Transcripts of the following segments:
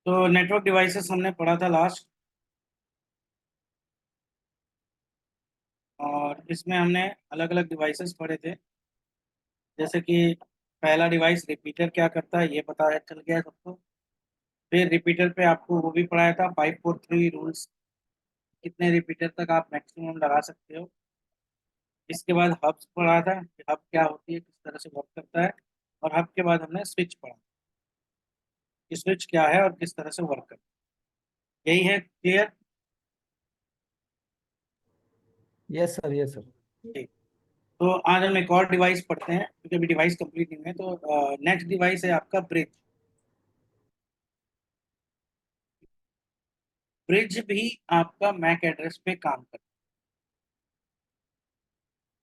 तो network devices हमने पढ़ा था लास्ट, और इसमें हमने अलग अलग डिवाइसेस पढ़े थे। जैसे कि पहला डिवाइस रिपीटर क्या करता है ये पता चल गया है सबको। फिर रिपीटर पे आपको वो भी पढ़ाया था 543 रूल्स, कितने रिपीटर तक आप मैक्सिमम लगा सकते हो। इसके बाद हब्स पढ़ा था कि हब क्या होती है, किस तरह से वर्क करता है। और हब के बाद हमने स्विच पढ़ा कि स्विच क्या है और किस तरह से वर्क करता है। यही है, clear? Yes sir, yes sir. ठीक। तो आज हम एक और डिवाइस पढ़ते हैं क्योंकि अभी डिवाइस कंप्लीट नहीं है। तो नेक्स्ट डिवाइस है आपका ब्रिज। ब्रिज भी आपका मैक एड्रेस पे काम करता है,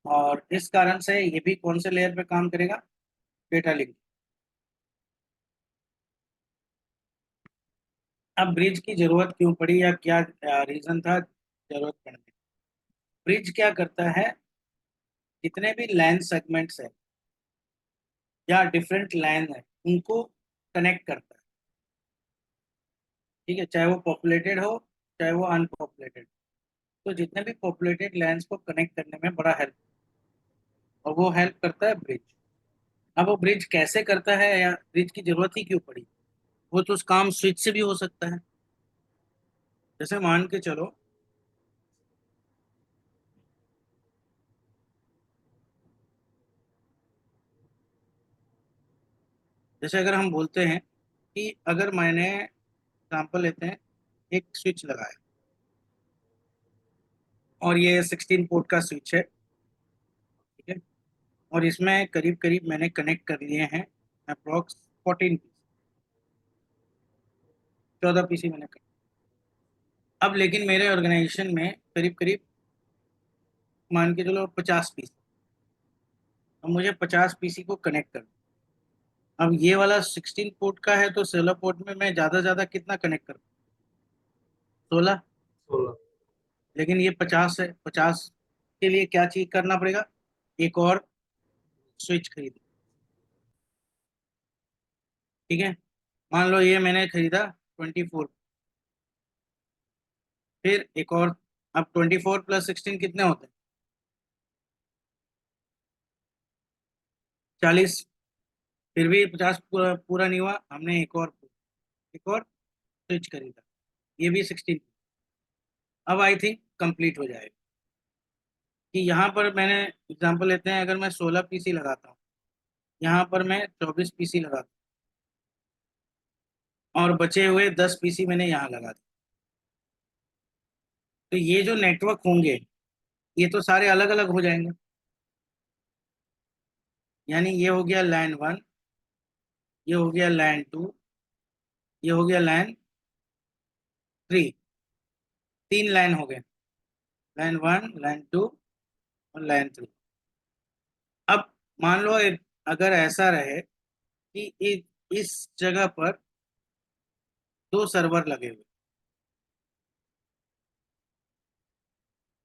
और इस कारण से ये भी कौन से लेयर पे काम करेगा? Data link. अब ब्रिज की जरूरत क्यों पड़ी या क्या रीजन था जरूरत पड़ने की? ब्रिज क्या करता है, जितने भी लैन सेगमेंट्स है या डिफरेंट लैन है उनको कनेक्ट करता है। ठीक है, चाहे वो पॉपुलेटेड हो चाहे वो अनपॉपुलेटेड। तो जितने भी पॉपुलेटेड लैंड्स को कनेक्ट करने में बड़ा हेल्प, और वो हेल्प करता है ब्रिज। अब वो ब्रिज कैसे करता है या ब्रिज की जरूरत ही क्यों पड़ी? वो तो उस काम स्विच से भी हो सकता है। जैसे मान के चलो, जैसे अगर हम बोलते हैं कि अगर मैंने एग्जाम्पल लेते हैं, एक स्विच लगाया और ये 16 पोर्ट का स्विच है। ठीक है, और इसमें करीब करीब मैंने कनेक्ट कर लिए हैं अप्रोक्स 14 पीस, 14 पीसी मैंने कर। अब लेकिन मेरे ऑर्गेनाइजेशन में करीब करीब मान के चलो 50 पीस। अब मुझे 50 पीसी को कनेक्ट करना। अब ये वाला 16 पोर्ट का है तो 16 पोर्ट में मैं ज्यादा से ज्यादा कितना कनेक्ट करूँ? 16। 16। लेकिन ये 50 है, 50 के लिए क्या चीज करना पड़ेगा? एक और स्विच खरीद। ठीक है, मान लो ये मैंने खरीदा 24, फिर एक और। अब 24 प्लस 16 कितने होते हैं? 40। फिर भी 50 पूरा पूरा नहीं हुआ, हमने एक और स्विच खरीदा, ये भी 16। अब आई थिंक कंप्लीट हो जाएगा। कि यहाँ पर मैंने एग्जांपल लेते हैं, अगर मैं 16 पीसी लगाता हूँ, यहाँ पर मैं 24 पीसी लगाता हूँ, और बचे हुए 10 पीसी मैंने यहाँ लगा दिए। तो ये जो नेटवर्क होंगे ये तो सारे अलग अलग हो जाएंगे। यानी ये हो गया लैन वन, ये हो गया लैन टू, ये हो गया लैन थ्री। तीन लाइन हो गए, लाइन वन, लाइन टू और लाइन थ्री। अब मान लो अगर ऐसा रहे कि इस जगह पर दो सर्वर लगे हुए।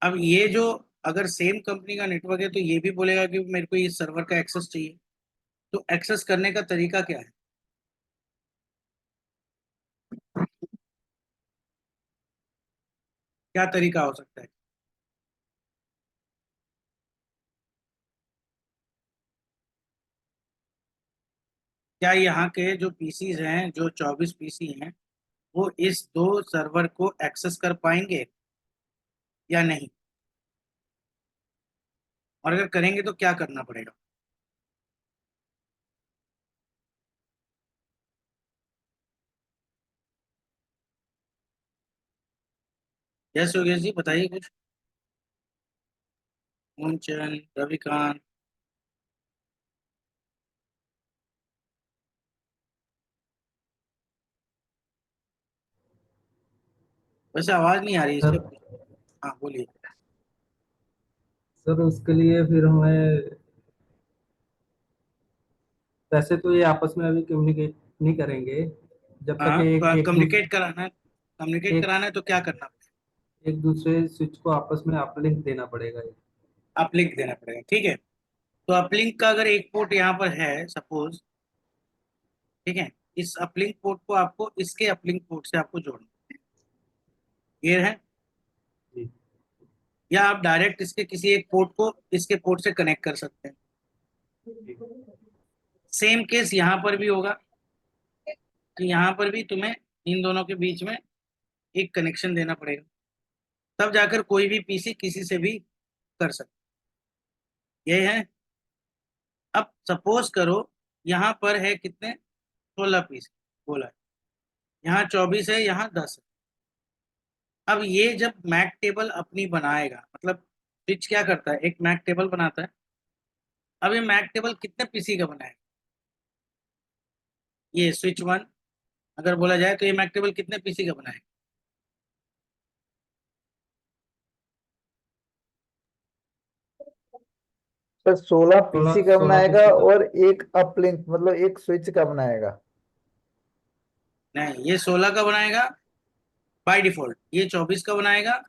अब ये जो, अगर सेम कंपनी का नेटवर्क है तो ये भी बोलेगा कि मेरे को इस सर्वर का एक्सेस चाहिए। तो एक्सेस करने का तरीका क्या है? क्या तरीका हो सकता है? क्या यहाँ के जो पीसीज हैं, जो 24 पीसी हैं, वो इस दो सर्वर को एक्सेस कर पाएंगे या नहीं? और अगर करेंगे तो क्या करना पड़ेगा? यस योगेश जी, बताइए कुछ। मूनचंद, रविकांत। वैसे आवाज नहीं आ रही सर, इसलिए हाँ बोलिए। सर उसके लिए फिर हमें, वैसे तो ये आपस में अभी कम्युनिकेट नहीं करेंगे जब तक हाँ, एक एक दूसरे कम्युनिकेट एक कराना है तो क्या करना पड़ेगा? एक दूसरे स्विच को आपस में अपलिंक देना पड़ेगा। अपलिंक देना पड़ेगा, ठीक है। तो अपलिंक का अगर एक पोर्ट यहाँ पर है सपोज, ठीक है, इस अपलिंक पोर्ट को आपको इसके अपलिंक पोर्ट से आपको जोड़ना है, क्लियर है? जी। या आप डायरेक्ट इसके किसी एक पोर्ट को इसके पोर्ट से कनेक्ट कर सकते हैं। सेम केस यहाँ पर भी होगा कि यहाँ पर भी तुम्हें इन दोनों के बीच में एक कनेक्शन देना पड़ेगा, तब जाकर कोई भी पीसी किसी से भी कर सकते। ये है। अब सपोज करो यहाँ पर है कितने, 16 पीसी बोला है, यहाँ 24 है, यहाँ 10 है। अब ये जब मैक टेबल अपनी बनाएगा, मतलब स्विच क्या करता है, एक मैक टेबल बनाता है। अब ये मैक टेबल कितने पीसी का बनाएगा, ये स्विच वन अगर बोला जाए तो ये मैक टेबल कितने पीसी का बनाएगा? पर 16 16 पीसी का 16 बनाएगा पीसी का। और एक अपलिंक मतलब एक स्विच का बनाएगा। नहीं, ये 16 का बनाएगा बाय डिफॉल्ट, ये 24 का बनाएगा,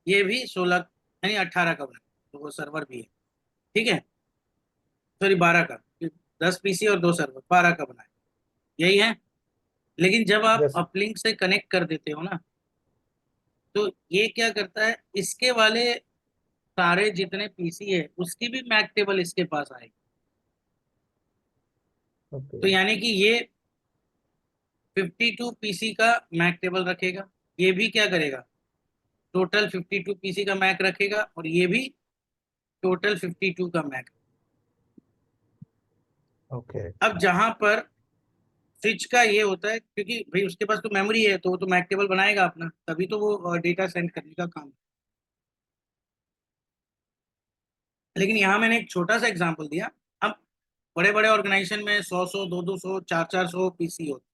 ये भी 16 यानी 18 का बनाएगा, तो वो सर्वर भी है, ठीक है, सॉरी 12 का, 10 पीसी और 2 सर्वर, 12 का बनाएगा, यही है। लेकिन जब आप यस। अपलिंक से कनेक्ट कर देते हो ना, तो ये क्या करता है, इसके वाले सारे जितने पीसी है उसकी भी मैक टेबल इसके पास आएगी। ओके। तो यानी कि ये 52 पीसी का मैक टेबल रखेगा, ये भी क्या करेगा, टोटल 52 पीसी का मैक रखेगा, और ये भी टोटल 52 का मैक। ओके। अब जहां पर स्विच का ये होता है, क्योंकि भाई उसके पास तो मेमोरी है, तो वो तो मैक टेबल बनाएगा अपना, तभी तो वो डेटा सेंड करने का काम। लेकिन यहाँ मैंने एक छोटा सा एग्जांपल दिया। अब बड़े बड़े ऑर्गेनाइजेशन में 100 200 400 पीसी होते।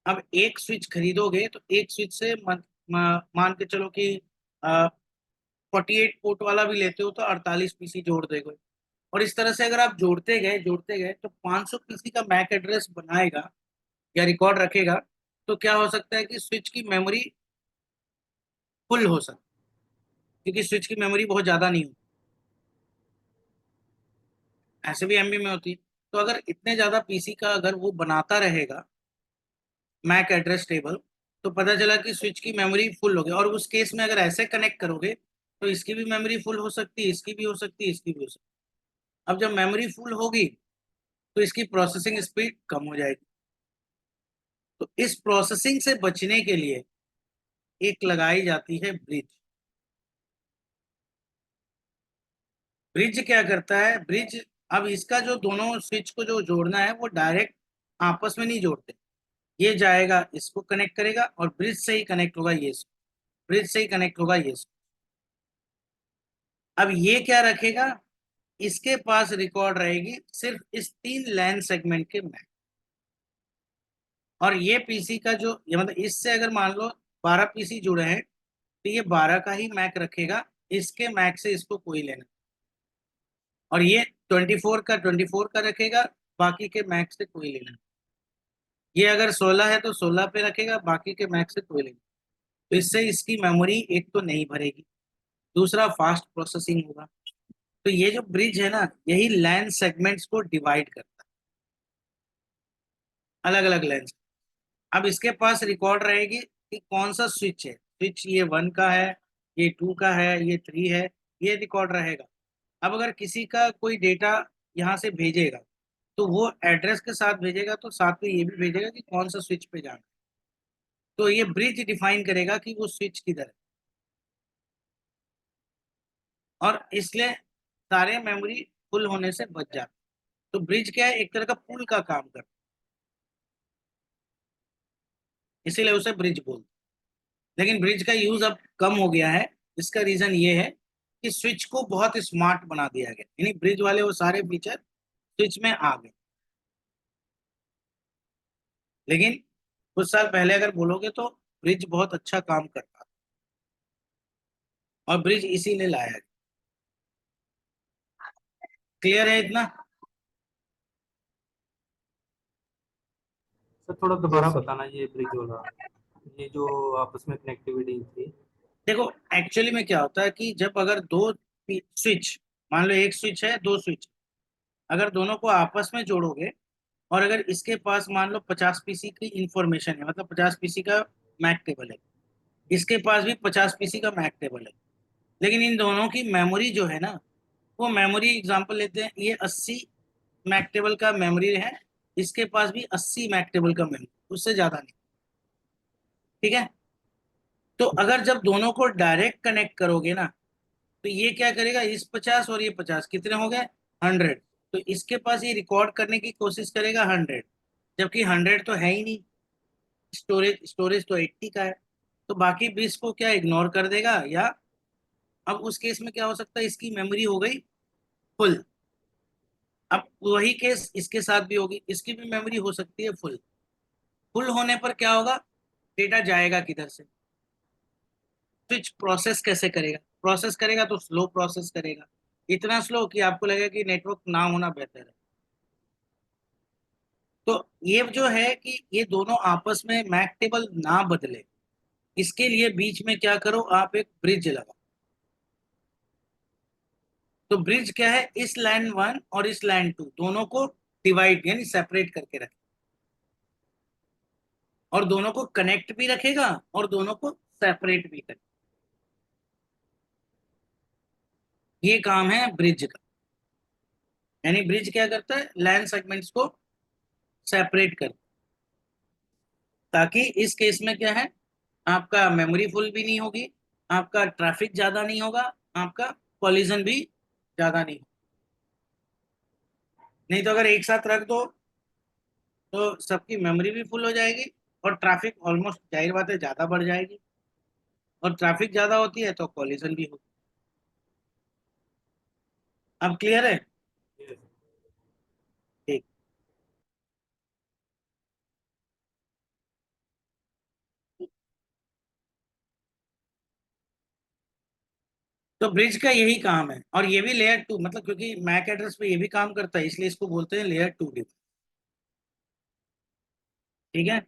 अब एक स्विच खरीदोगे तो एक स्विच से मान के चलो कि 48 पोर्ट वाला भी लेते हो तो 48 पीसी जोड़ देगे। और इस तरह से अगर आप जोड़ते गए तो 500 पीसी का मैक एड्रेस बनाएगा या रिकॉर्ड रखेगा। तो क्या हो सकता है कि स्विच की मेमोरी फुल हो सकती है, क्योंकि स्विच की मेमोरी बहुत ज़्यादा नहीं होती, ऐसे भी एमबी में होती है। तो अगर इतने ज़्यादा पीसी का अगर वो बनाता रहेगा मैक एड्रेस टेबल, तो पता चला कि स्विच की मेमोरी फुल हो गई, और उस केस में अगर ऐसे कनेक्ट करोगे तो इसकी भी मेमोरी फुल हो सकती है, इसकी भी हो सकती है, इसकी भी हो सकती है। अब जब मेमोरी फुल होगी तो इसकी प्रोसेसिंग स्पीड कम हो जाएगी। तो इस प्रोसेसिंग से बचने के लिए एक लगाई जाती है ब्रिज। ब्रिज क्या करता है, ब्रिज, अब इसका जो दोनों स्विच को जो जोड़ना है वो डायरेक्ट आपस में नहीं जोड़ते, ये जाएगा इसको कनेक्ट करेगा और ब्रिज से ही कनेक्ट होगा ये, ब्रिज से ही कनेक्ट होगा ये। अब ये क्या रखेगा, इसके पास रिकॉर्ड रहेगी सिर्फ इस 3 लैन सेगमेंट के मैक। और ये पीसी का जो ये मतलब इससे अगर मान लो 12 पीसी जुड़े हैं तो ये 12 का ही मैक रखेगा, इसके मैक से इसको कोई लेना। और ये 24 का रखेगा, बाकी के मैक से कोई लेना। ये अगर 16 है तो 16 पे रखेगा, बाकी के मैक से कोई लेना। तो इससे इसकी मेमोरी एक तो नहीं भरेगी, दूसरा फास्ट प्रोसेसिंग होगा। तो ये जो ब्रिज है ना, यही लैन सेगमेंट्स को डिवाइड करता है, अलग अलग लैन। अब इसके पास रिकॉर्ड रहेगी कि कौन सा स्विच है, स्विच ये 1 का है, ये 2 का है, ये 3 है, ये रिकॉर्ड रहेगा। अब अगर किसी का कोई डेटा यहाँ से भेजेगा तो वो एड्रेस के साथ भेजेगा, तो साथ में ये भी भेजेगा कि कौन सा स्विच पे जाना है। तो ये ब्रिज डिफाइन करेगा कि वो स्विच किधर है। और इसलिए सारे मेमोरी फुल होने से बच जाते। तो ब्रिज क्या है, एक तरह का पुल का काम करता है, इसीलिए उसे ब्रिज बोलते हैं। लेकिन ब्रिज का यूज अब कम हो गया है। इसका रीजन ये है कि स्विच को बहुत स्मार्ट बना दिया गया, यानी ब्रिज वाले वो सारे फीचर स्विच में आ गए। लेकिन कुछ साल पहले अगर बोलोगे तो ब्रिज बहुत अच्छा काम करता था, और ब्रिज इसीलिए लाया गया। क्लियर है इतना? सर थोड़ा दोबारा यस सर। बताना ये ब्रिज वाला, ये जो आपस में कनेक्टिविटी थी। देखो एक्चुअली में क्या होता है कि जब अगर दो स्विच, मान लो एक स्विच है, दो स्विच, अगर दोनों को आपस में जोड़ोगे और अगर इसके पास मान लो 50 पीसी की इंफॉर्मेशन है, मतलब 50 पीसी का मैक टेबल है, इसके पास भी 50 पीसी का मैक टेबल है, लेकिन इन दोनों की मेमोरी जो है ना, वो मेमोरी एग्जांपल लेते हैं, ये 80 मैक टेबल का मेमोरी है, इसके पास भी 80 मैक टेबल का मेमोरी, उससे ज्यादा नहीं। ठीक है, तो अगर जब दोनों को डायरेक्ट कनेक्ट करोगे ना, तो ये क्या करेगा, इस 50 और ये 50 कितने हो गए, 100। तो इसके पास ये रिकॉर्ड करने की कोशिश करेगा 100, जबकि 100 तो है ही नहीं, स्टोरेज तो 80 का है, तो बाकी 20 को क्या इग्नोर कर देगा, या अब उस केस में क्या हो सकता है, इसकी मेमोरी हो गई फुल। अब वही केस इसके साथ भी होगी, इसकी भी मेमोरी हो सकती है फुल। फुल होने पर क्या होगा, डेटा जाएगा किधर से, स्विच प्रोसेस कैसे करेगा, प्रोसेस करेगा तो स्लो प्रोसेस करेगा, इतना स्लो कि आपको लगेगा कि नेटवर्क ना होना बेहतर है। तो ये जो है कि ये दोनों आपस में मैक टेबल ना बदले, इसके लिए बीच में क्या करो, आप एक ब्रिज लगाओ। तो ब्रिज क्या है, इस लैंड 1 और इस लैंड 2 दोनों को डिवाइड यानी सेपरेट करके रखे, और दोनों को कनेक्ट भी रखेगा और दोनों को सेपरेट भी करेगा। ये काम है ब्रिज का। यानी ब्रिज क्या करता है, लैन सेगमेंट्स को सेपरेट कर, ताकि इस केस में क्या है, आपका मेमोरी फुल भी नहीं होगी, आपका ट्रैफिक ज्यादा नहीं होगा, आपका कॉलिजन भी ज्यादा नहीं होगा। नहीं तो अगर एक साथ रख दो तो सबकी मेमोरी भी फुल हो जाएगी, और ट्रैफिक ऑलमोस्ट जाहिर बात है ज्यादा बढ़ जाएगी, और ट्रैफिक ज्यादा होती है तो कॉलिजन भी होगी। अब क्लियर है? ठीक। तो ब्रिज का यही काम है, और ये भी लेयर 2, मतलब क्योंकि मैक एड्रेस पे ये भी काम करता है, इसलिए इसको बोलते हैं लेयर 2 डिवाइस। ठीक है,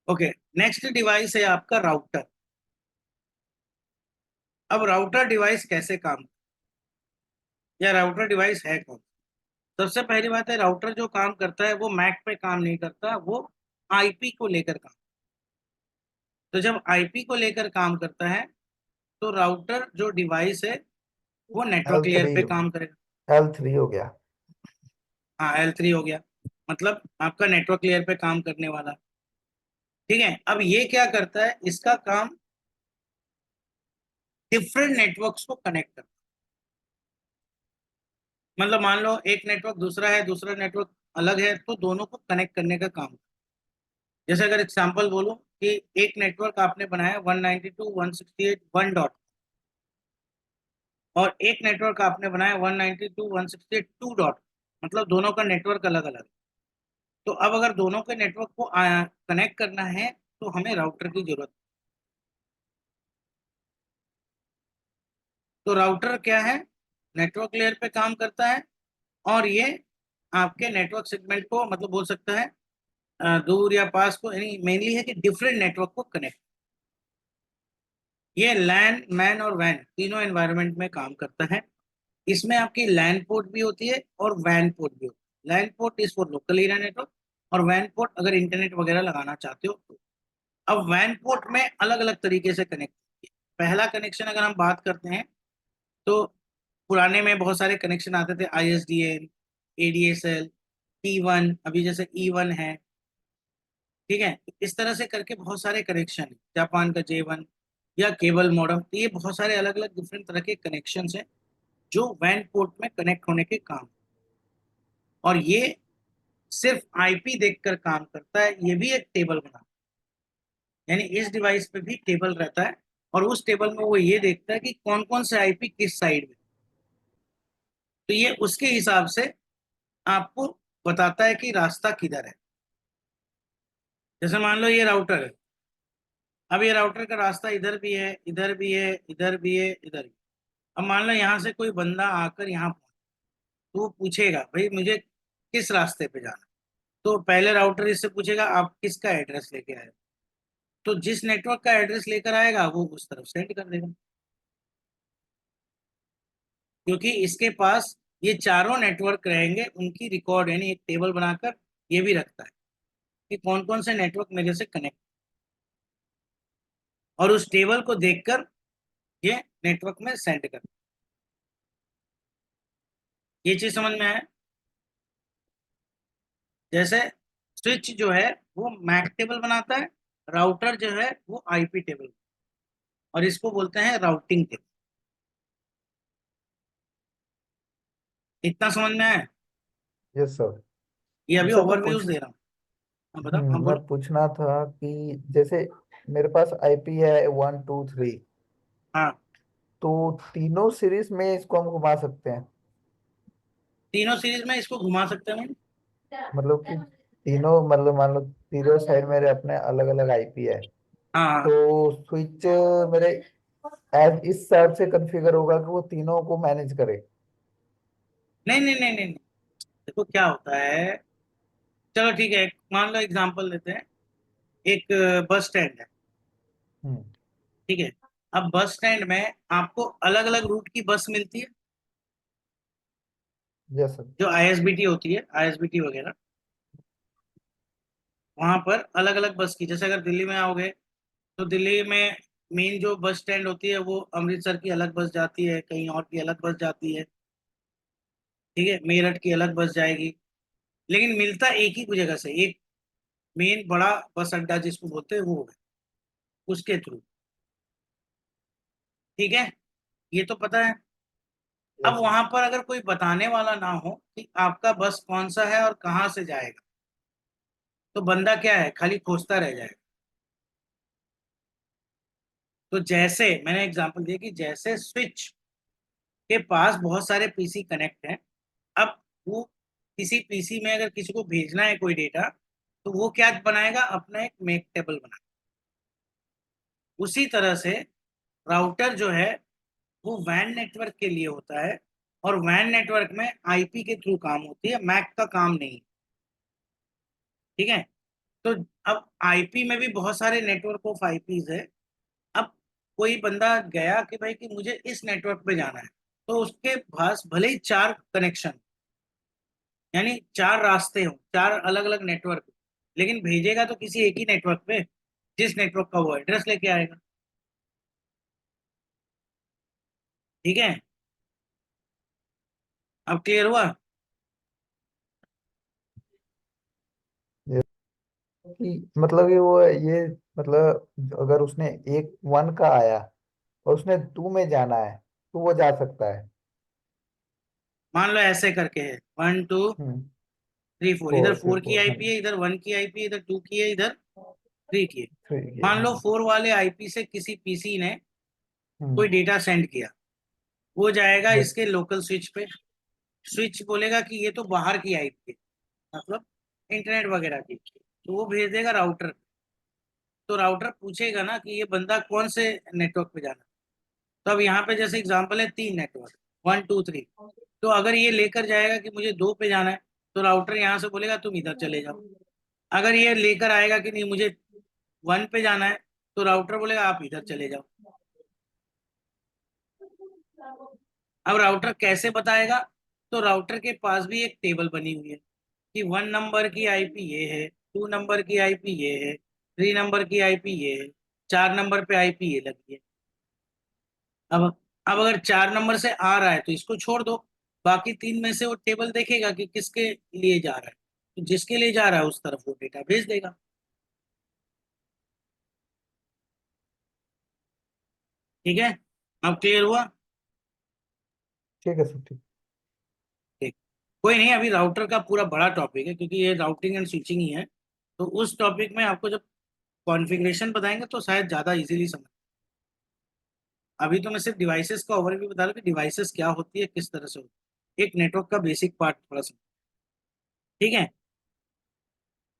ओके। नेक्स्ट डिवाइस है आपका राउटर। अब राउटर डिवाइस कैसे काम, या राउटर डिवाइस है कौन? सबसे पहली बात है, राउटर जो काम करता है वो मैक पे काम नहीं करता, वो आईपी को लेकर काम। तो जब आईपी को लेकर काम करता है, तो राउटर जो डिवाइस है वो नेटवर्क एल लेयर थ्री पे काम करेगा। L3 हो गया। हाँ, L3 हो गया, मतलब आपका नेटवर्क लेयर पे काम करने वाला। ठीक है, अब ये क्या करता है, इसका काम डिफरेंट नेटवर्क्स को कनेक्ट करता है। मतलब मान लो एक नेटवर्क दूसरा है, दूसरा नेटवर्क अलग है, तो दोनों को कनेक्ट करने का काम। जैसे अगर एग्जांपल बोलो कि एक नेटवर्क आपने बनाया 192.168.1 और एक नेटवर्क आपने बनाया 192.168.2, मतलब दोनों का नेटवर्क अलग अलग। तो अब अगर दोनों के नेटवर्क को कनेक्ट करना है, तो हमें राउटर की जरूरत। तो राउटर क्या है, नेटवर्क लेयर पे काम करता है, और ये आपके नेटवर्क सेगमेंट को, मतलब बोल सकता है दूर या पास को, यानी मेनली है कि डिफरेंट नेटवर्क को कनेक्ट। ये लैन मैन और वैन तीनों एनवायरनमेंट में काम करता है। इसमें आपकी लैन पोर्ट भी होती है और वैन पोर्ट भी होती है। LAN port is for local area network, और वैन पोर्ट अगर इंटरनेट वगैरह लगाना चाहते हो तो। अब वैन पोर्ट में अलग अलग तरीके से कनेक्ट। पहला कनेक्शन अगर हम बात करते हैं, तो पुराने में बहुत सारे कनेक्शन आते थे, ISDN, ADSL, T1, अभी जैसे E1 है। ठीक है, इस तरह से करके बहुत सारे कनेक्शन है, जापान का J1 या केबल मॉडेम, तो ये बहुत सारे अलग अलग डिफरेंट तरह के कनेक्शन हैं जो वैन पोर्ट में कनेक्ट होने के काम। और ये सिर्फ आईपी देखकर काम करता है, ये भी एक टेबल बना, यानी इस डिवाइस पे भी टेबल रहता है, और उस टेबल में वो ये देखता है कि कौन कौन से आईपी किस साइड में। तो ये उसके हिसाब से आपको बताता है कि रास्ता किधर है। जैसे मान लो ये राउटर है, अब ये राउटर का रास्ता इधर भी है, इधर भी है, इधर भी है, इधर भी। अब मान लो यहाँ से कोई बंदा आकर यहाँ पहुंचा, तो वो पूछेगा भाई मुझे किस रास्ते पे जाना है। तो पहले राउटर इससे पूछेगा आप किसका एड्रेस लेके आए हो? तो जिस नेटवर्क का एड्रेस लेकर आएगा वो उस तरफ सेंड कर देगा, क्योंकि इसके पास ये चारों नेटवर्क रहेंगे, उनकी रिकॉर्ड यानी एक टेबल बनाकर ये भी रखता है कि कौन कौन से नेटवर्क मेरे से कनेक्ट, और उस टेबल को देखकर ये नेटवर्क में सेंड कर। ये चीज समझ में आया? जैसे स्विच जो है वो मैक टेबल बनाता है, राउटर जो है वो आईपी टेबल, और इसको बोलते हैं राउटिंग टेबल। इतना समझ में आया? Yes sir. ये अभी सर मैं ओवरव्यूज पूछ दे रहा हूँ। हाँ बताओ, हाँ मैं बोलो। पूछना था कि जैसे मेरे पास आईपी है 1 2 3, हाँ, तो तीनों सीरीज में इसको हम घुमा सकते हैं? तीनों सीरीज में इसको घुमा सकते हैं। मतलब कि तीनों, मतलब मान लो तीनों साइड मेरे अपने अलग अलग आईपी है, हाँ हाँ। तो स्विच मेरे एज इस हिसाब से कॉन्फ़िगर होगा कि वो तीनों को मैनेज करे? नहीं नहीं नहीं नहीं नहीं। देखो क्या होता है, चलो ठीक है, मान लो एग्जांपल लेते हैं। एक बस स्टैंड है, हम्म। ठीक है। अब बस स्टैंड में आपको अलग अलग रूट की बस मिलती है, यस सर। जो आईएसबीटी होती है, आईएसबीटी वगैरह। वहां पर अलग अलग बस की, जैसे अगर दिल्ली में आओगे तो दिल्ली में मेन जो बस स्टैंड होती है वो अमृतसर की अलग बस जाती है, कहीं और की अलग बस जाती है, ठीक है, मेरठ की अलग बस जाएगी। लेकिन मिलता एक ही जगह से, एक मेन बड़ा बस अड्डा जिसको बोलते हैं वो है, उसके थ्रू, ठीक है। ये तो पता है। अब यस सर। वहां पर अगर कोई बताने वाला ना हो कि आपका बस कौन सा है और कहाँ से जाएगा, तो बंदा क्या है, खाली खोजता रह जाएगा। तो जैसे मैंने एग्जांपल दिया कि जैसे स्विच के पास बहुत सारे पीसी कनेक्ट हैं, अब वो किसी पीसी में अगर किसी को भेजना है कोई डेटा, तो वो क्या बनाएगा, अपना एक मेक टेबल बनाएगा। उसी तरह से राउटर जो है वो वैन नेटवर्क के लिए होता है, और वैन नेटवर्क में आईपी के थ्रू काम होती है, मैक का काम नहीं, ठीक है। तो अब आईपी में भी बहुत सारे नेटवर्क ऑफ आईपीज है। अब कोई बंदा गया कि भाई कि मुझे इस नेटवर्क पे जाना है, तो उसके पास भले ही चार कनेक्शन, यानी चार रास्ते हो, चार अलग अलग नेटवर्क, लेकिन भेजेगा तो किसी एक ही नेटवर्क पे, जिस नेटवर्क का वो एड्रेस लेके आएगा, ठीक है। अब क्लियर हुआ? ये कि मतलब ये वो ये मतलब अगर उसने एक 1 का आया और उसने 2 में जाना है तो वो जा सकता है? मान लो ऐसे करके है, 1 2 3 4, इधर 4 की 4 हाँ। आईपी है, इधर 1 की आईपी है, इधर 2 की है, इधर 3 की है। ठीक है मान लो हाँ। 4 वाले आईपी से किसी पीसी ने हम्म। कोई डेटा सेंड किया, वो जाएगा यस। इसके लोकल स्विच पे। स्विच बोलेगा कि ये तो बाहर की आईपी है, मतलब इंटरनेट वगैरह की, तो वो भेज देगा राउटर। तो राउटर पूछेगा ना कि ये बंदा कौन से नेटवर्क पे जाना है। तो अब यहाँ पे जैसे एग्जांपल है 3 नेटवर्क, 1 2 3। तो अगर ये लेकर जाएगा कि मुझे 2 पे जाना है, तो राउटर यहाँ से बोलेगा तुम इधर चले जाओ। अगर ये लेकर आएगा कि नहीं मुझे 1 पे जाना है, तो राउटर बोलेगा आप इधर चले जाओ। अब राउटर कैसे बताएगा? तो राउटर के पास भी एक टेबल बनी हुई है कि 1 नंबर की आईपी ये है, 2 नंबर की आईपी ये है, 3 नंबर की आईपी ये है, 4 नंबर पे आईपी ये लगी है। अब अब अगर 4 नंबर से आ रहा है तो इसको छोड़ दो, बाकी 3 में से वो टेबल देखेगा कि किसके लिए जा रहा है, तो जिसके लिए जा रहा है उस तरफ वो डेटा भेज देगा, ठीक है। अब क्लियर हुआ? ठीक है सर ठीक। ठीक। कोई नहीं, अभी राउटर का पूरा बड़ा टॉपिक है, क्योंकि ये राउटिंग एंड स्विचिंग ही है। तो उस टॉपिक में आपको जब कॉन्फ़िगरेशन बताएंगे तो शायद ज़्यादा इजीली समझ। अभी तो मैं सिर्फ डिवाइसेस का ओवरव्यू बता रहा हूँ कि डिवाइसेस क्या होती है, किस तरह से होती है, एक नेटवर्क का बेसिक पार्ट थोड़ा सा, ठीक है।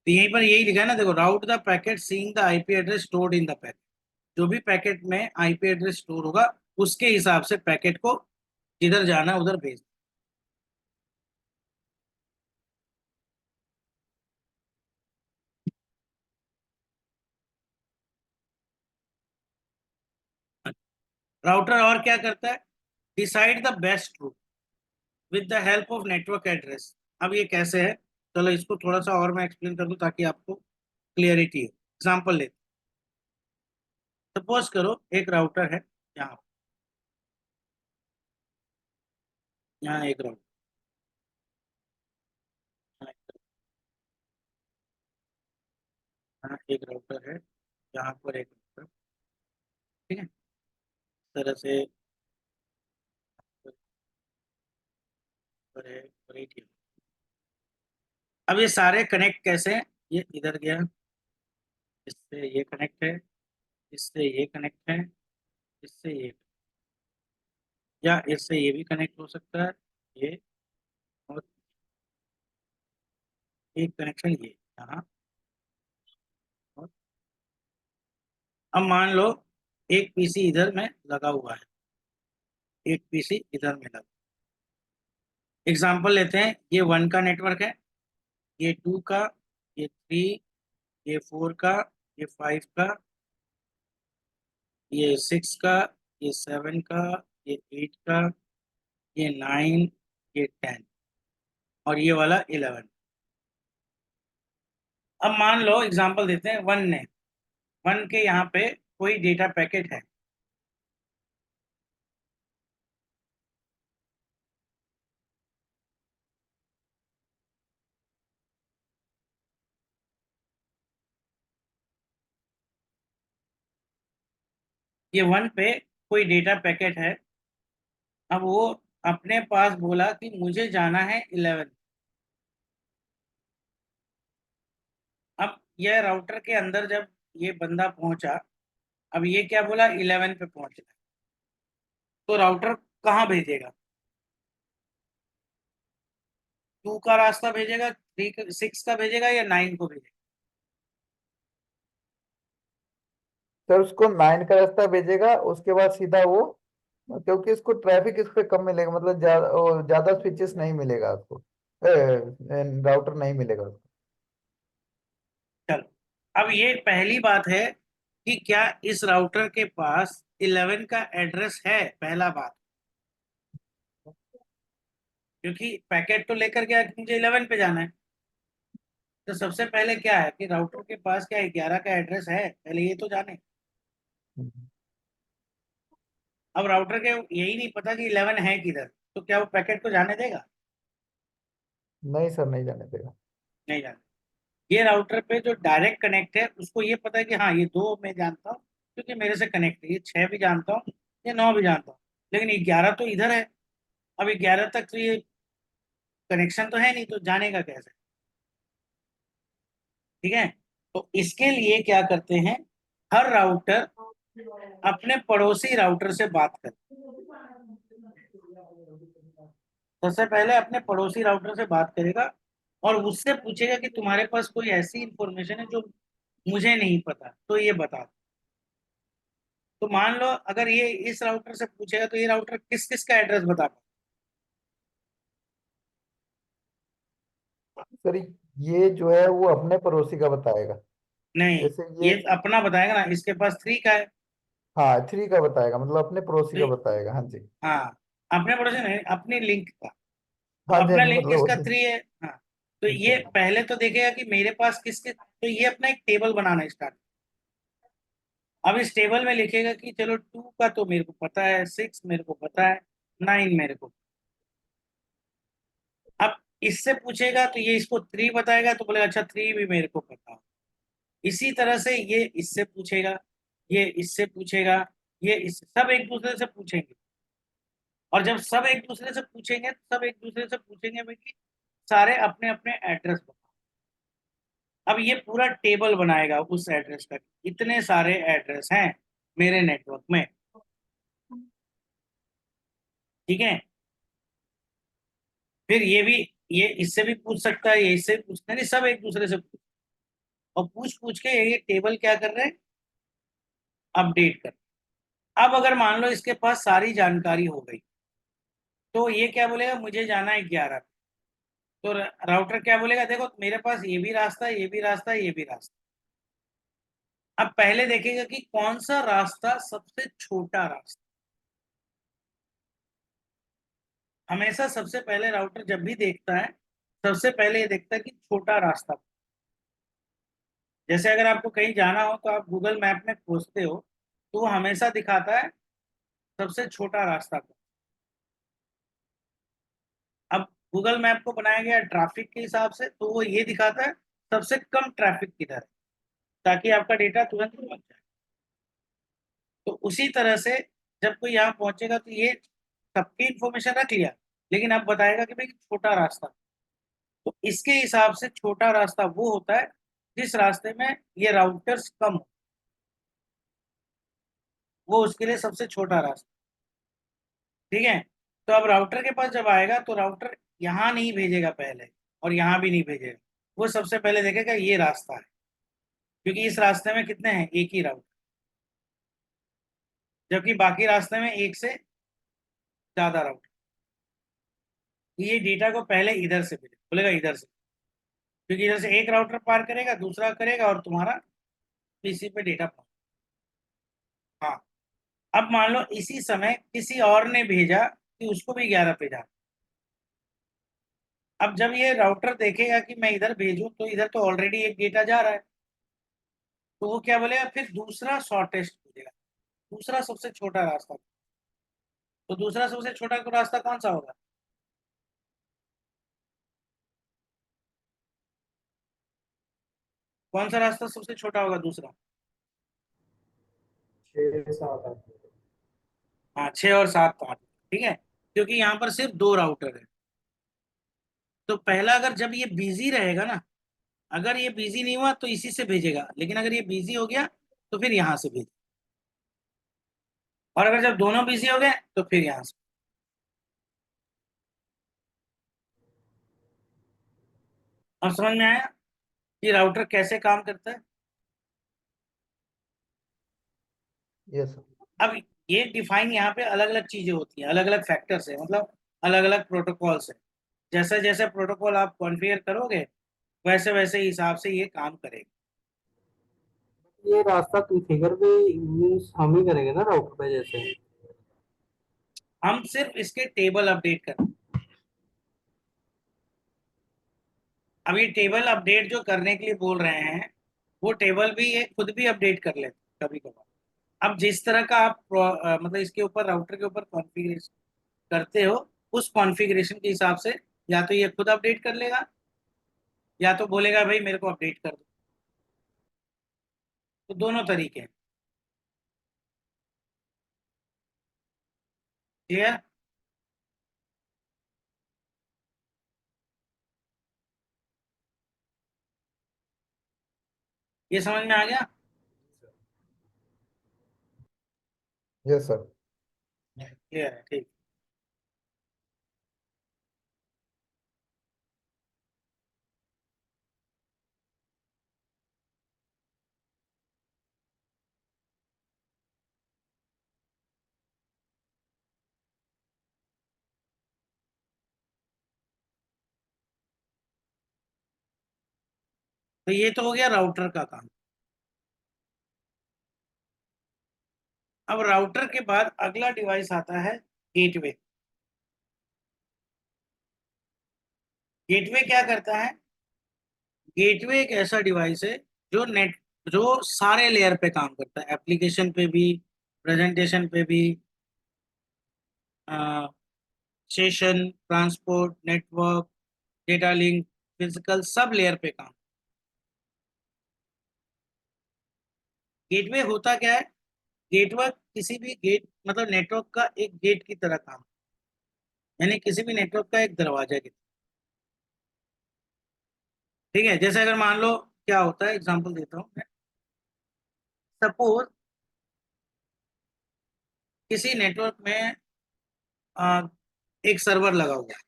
तो यहीं पर यही लिखा है ना, देखो, route the packet seeing the IP address stored in the packet. जो भी पैकेट में आईपी एड्रेस स्टोर होगा उसके हिसाब से पैकेट को जिधर जाना है उधर भेज। राउटर और क्या करता है? Decide the best route with the help of network address. अब ये कैसे है, चलो इसको थोड़ा सा और मैं एक्सप्लेन कर दूं ताकि आपको क्लियरिटी हो। एग्जाम्पल लेते, सपोज करो एक राउटर है, यहाँ यहाँ एक राउटर, यहाँ एक राउटर है, यहाँ पर एक राउटर, ठीक है, इस तरह से पर है, पर एक ही। अब ये सारे कनेक्ट कैसे हैं? ये इधर गया, इससे ये कनेक्ट है, इससे ये कनेक्ट है, इससे ये, या इससे ये भी कनेक्ट हो सकता है, ये, और एक कनेक्शन ये यहाँ। और अब मान लो एक पीसी इधर में लगा हुआ है, एक पीसी इधर में लगा। एग्जांपल लेते हैं, ये 1 का नेटवर्क है, ये 2 का, ये 3, ये 4 का, ये 5 का, ये 6 का, ये 7 का, ये 8 का, ये 9, ये 10, और ये वाला 11। अब मान लो एग्जांपल देते हैं 1 ने, 1 के यहाँ पे कोई डेटा पैकेट है, ये 1 पे कोई डेटा पैकेट है। अब वो अपने पास बोला कि मुझे जाना है 11। अब यह राउटर के अंदर जब ये बंदा पहुंचा, अब ये क्या बोला, 11 पे पहुंचना है, तो राउटर कहाँ भेजेगा? 2 का रास्ता भेजेगा, 3 6 का भेजेगा, या 9 को भेजेगा? सर उसको 9 का रास्ता भेजेगा, उसके बाद सीधा वो, क्योंकि इसको ट्रैफिक इस पे कम मिलेगा, मतलब ज्यादा स्विचेस नहीं मिलेगा उसको, राउटर नहीं मिलेगा उसको। चलो, अब ये पहली बात है कि क्या इस राउटर के पास 11 का एड्रेस है, पहला बात। क्योंकि पैकेट तो लेकर गया कि मुझे 11 पे जाना है, तो सबसे पहले क्या है कि राउटर के पास क्या 11 का एड्रेस है, पहले ये तो जाने। अब राउटर के यही नहीं पता कि 11 है किधर, तो क्या वो पैकेट को जाने देगा? नहीं सर, नहीं जाने देगा। नहीं जाने। ये राउटर पे जो डायरेक्ट कनेक्ट है उसको ये पता है कि हाँ ये 2 मैं जानता हूँ क्योंकि मेरे से कनेक्ट है, ये 6 भी जानता हूँ, ये 9 भी जानता हूँ, लेकिन 11 तो इधर है। अब 11 तक तो ये कनेक्शन तो है नहीं, तो जानेगा कैसे? ठीक है, तो इसके लिए क्या करते हैं, हर राउटर अपने पड़ोसी राउटर से बात कर, सबसे पहले अपने पड़ोसी राउटर से बात करेगा और उससे पूछेगा कि तुम्हारे पास कोई ऐसी इंफॉर्मेशन है जो मुझे नहीं पता, तो ये बता दो। तो मान लो अगर ये इस राउटर से पूछेगा तो ये राउटर किस किस का एड्रेस बता पाए? सर ये जो है वो अपने पड़ोसी का बताएगा। नहीं, जैसे ये, ये अपना बताएगा ना, इसके पास 3 का है, हाँ 3 का बताएगा, मतलब अपने पड़ोसी तो का बताएगा, हाँ जी। हाँ, अपने पड़ोसी नहीं, अपने लिंक का। हाँ जी, हाँ अपना जी, लिंक मतलब इसका उसे, 3 है। हाँ, तो ठीक है। ये पहले तो देखेगा कि मेरे पास किसके, तो ये अपना एक टेबल बनाना स्टार्ट। अब इस टेबल में लिखेगा कि चलो 2 का तो मेरे को पता है, 6 मेरे को पता है, 9 मेरे को। अब इससे पूछेगा तो ये इसको 3 बताएगा, तो बोलेगा अच्छा 3 भी मेरे को पता है। इसी तरह से ये इससे पूछेगा, ये इससे पूछेगा, ये इस सब एक दूसरे से पूछेंगे। और जब सब एक दूसरे से पूछेंगे, सब एक दूसरे से पूछेंगे भाई कि सारे अपने अपने एड्रेस बताओ। अब ये पूरा टेबल बनाएगा उस एड्रेस का, इतने सारे एड्रेस हैं मेरे नेटवर्क में, ठीक है। फिर ये भी, ये इससे भी पूछ सकता है, ये इससे भी पूछ सकता है, नहीं सब एक दूसरे से पूछ, और पूछ पूछ के ये टेबल क्या कर रहे हैं, अपडेट कर। अब अगर मान लो इसके पास सारी जानकारी हो गई, तो ये क्या बोलेगा, मुझे जाना है 11। तो राउटर क्या बोलेगा, देखो मेरे पास ये भी रास्ता है, ये भी रास्ता है, ये भी रास्ता। अब पहले देखेगा कि कौन सा रास्ता सबसे छोटा रास्ता, हमेशा सबसे पहले राउटर जब भी देखता है, सबसे पहले ये देखता है कि छोटा रास्ता। जैसे अगर आपको कहीं जाना हो तो आप गूगल मैप में खोजते हो, तो वो हमेशा दिखाता है सबसे छोटा रास्ता को। अब गूगल मैप को बनाया गया ट्रैफिक के हिसाब से, तो वो ये दिखाता है सबसे कम ट्रैफिक किधर है, ताकि आपका डेटा तुरंत पहुंच जाए। तो उसी तरह से जब कोई यहाँ पहुंचेगा तो ये सबकी इंफॉर्मेशन रख लिया, लेकिन अब बताएगा कि भाई छोटा रास्ता। तो इसके हिसाब से छोटा रास्ता वो होता है जिस रास्ते में ये राउटर्स कम हो, वो उसके लिए सबसे छोटा रास्ता। ठीक है। तो अब राउटर के पास जब आएगा तो राउटर यहाँ नहीं भेजेगा पहले, और यहाँ भी नहीं भेजेगा। वो सबसे पहले देखेगा ये रास्ता है, क्योंकि इस रास्ते में कितने हैं, एक ही राउटर, जबकि बाकी रास्ते में एक से ज्यादा राउटर। ये डेटा को पहले इधर से भेजे, बोलेगा इधर से, क्योंकि इधर से एक राउटर पार करेगा, दूसरा करेगा, और तुम्हारा पीसी पे डेटा पहुंच। हाँ। अब मान लो इसी समय किसी और ने भेजा कि उसको भी 11 पे जा। अब जब ये राउटर देखेगा कि मैं इधर भेजूं तो इधर तो ऑलरेडी एक डेटा जा रहा है, तो वो क्या बोलेगा, फिर दूसरा शॉर्टेस्ट खोजेगा, दूसरा सबसे छोटा रास्ता। तो दूसरा सबसे छोटा रास्ता कौन सा होगा? कौन सा रास्ता सबसे छोटा होगा दूसरा? 6 7 8। हाँ, 6 और 7 8। ठीक है, क्योंकि यहाँ पर सिर्फ 2 राउटर है। तो पहला अगर जब ये बिजी रहेगा ना, अगर ये बिजी नहीं हुआ तो इसी से भेजेगा, लेकिन अगर ये बिजी हो गया तो फिर यहाँ से भेजेगा, और अगर जब दोनों बिजी हो गए तो फिर यहाँ से। अब समझ में आया कि राउटर कैसे काम करता है? यस अब ये डिफाइन यहाँ पे अलग अलग चीजें होती हैं, अलग अलग फैक्टर्स है, मतलब अलग अलग प्रोटोकॉल्स है। जैसे जैसे प्रोटोकॉल आप कॉन्फ़िगर करोगे, वैसे वैसे हिसाब से ये काम करेगा। ये रास्ता कॉन्फ़िगर भी मीन्स हम ही करेंगे ना राउटर पे जैसे। हम सिर्फ इसके टेबल अपडेट कर, अब ये टेबल अपडेट जो करने के लिए बोल रहे हैं, वो टेबल भी ये खुद भी अपडेट कर लेते कभी कभार। अब जिस तरह का आप मतलब इसके ऊपर राउटर के ऊपर कॉन्फ़िगरेशन करते हो, उस कॉन्फ़िगरेशन के हिसाब से या तो ये खुद अपडेट कर लेगा, या तो बोलेगा भाई मेरे को अपडेट कर दो। तो दोनों तरीके हैं। क्लियर? ये समझ में आ गया? Yes sir. क्लियर है, ठीक। तो ये तो हो गया राउटर का काम। अब राउटर के बाद अगला डिवाइस आता है गेटवे। गेटवे क्या करता है? गेटवे एक ऐसा डिवाइस है जो सारे लेयर पे काम करता है, एप्लीकेशन पे भी, प्रेजेंटेशन पे भी, session, transport, network, data link, physical, sub layer पे काम। गेटवे होता क्या है? गेटवे किसी भी गेट मतलब नेटवर्क का एक गेट की तरह काम, यानी किसी भी नेटवर्क का एक दरवाजा की तरह। ठीक है, जैसे अगर मान लो, क्या होता है एग्जांपल देता हूँ मैं। सपोज किसी नेटवर्क में आ, एक सर्वर लगा हुआ है।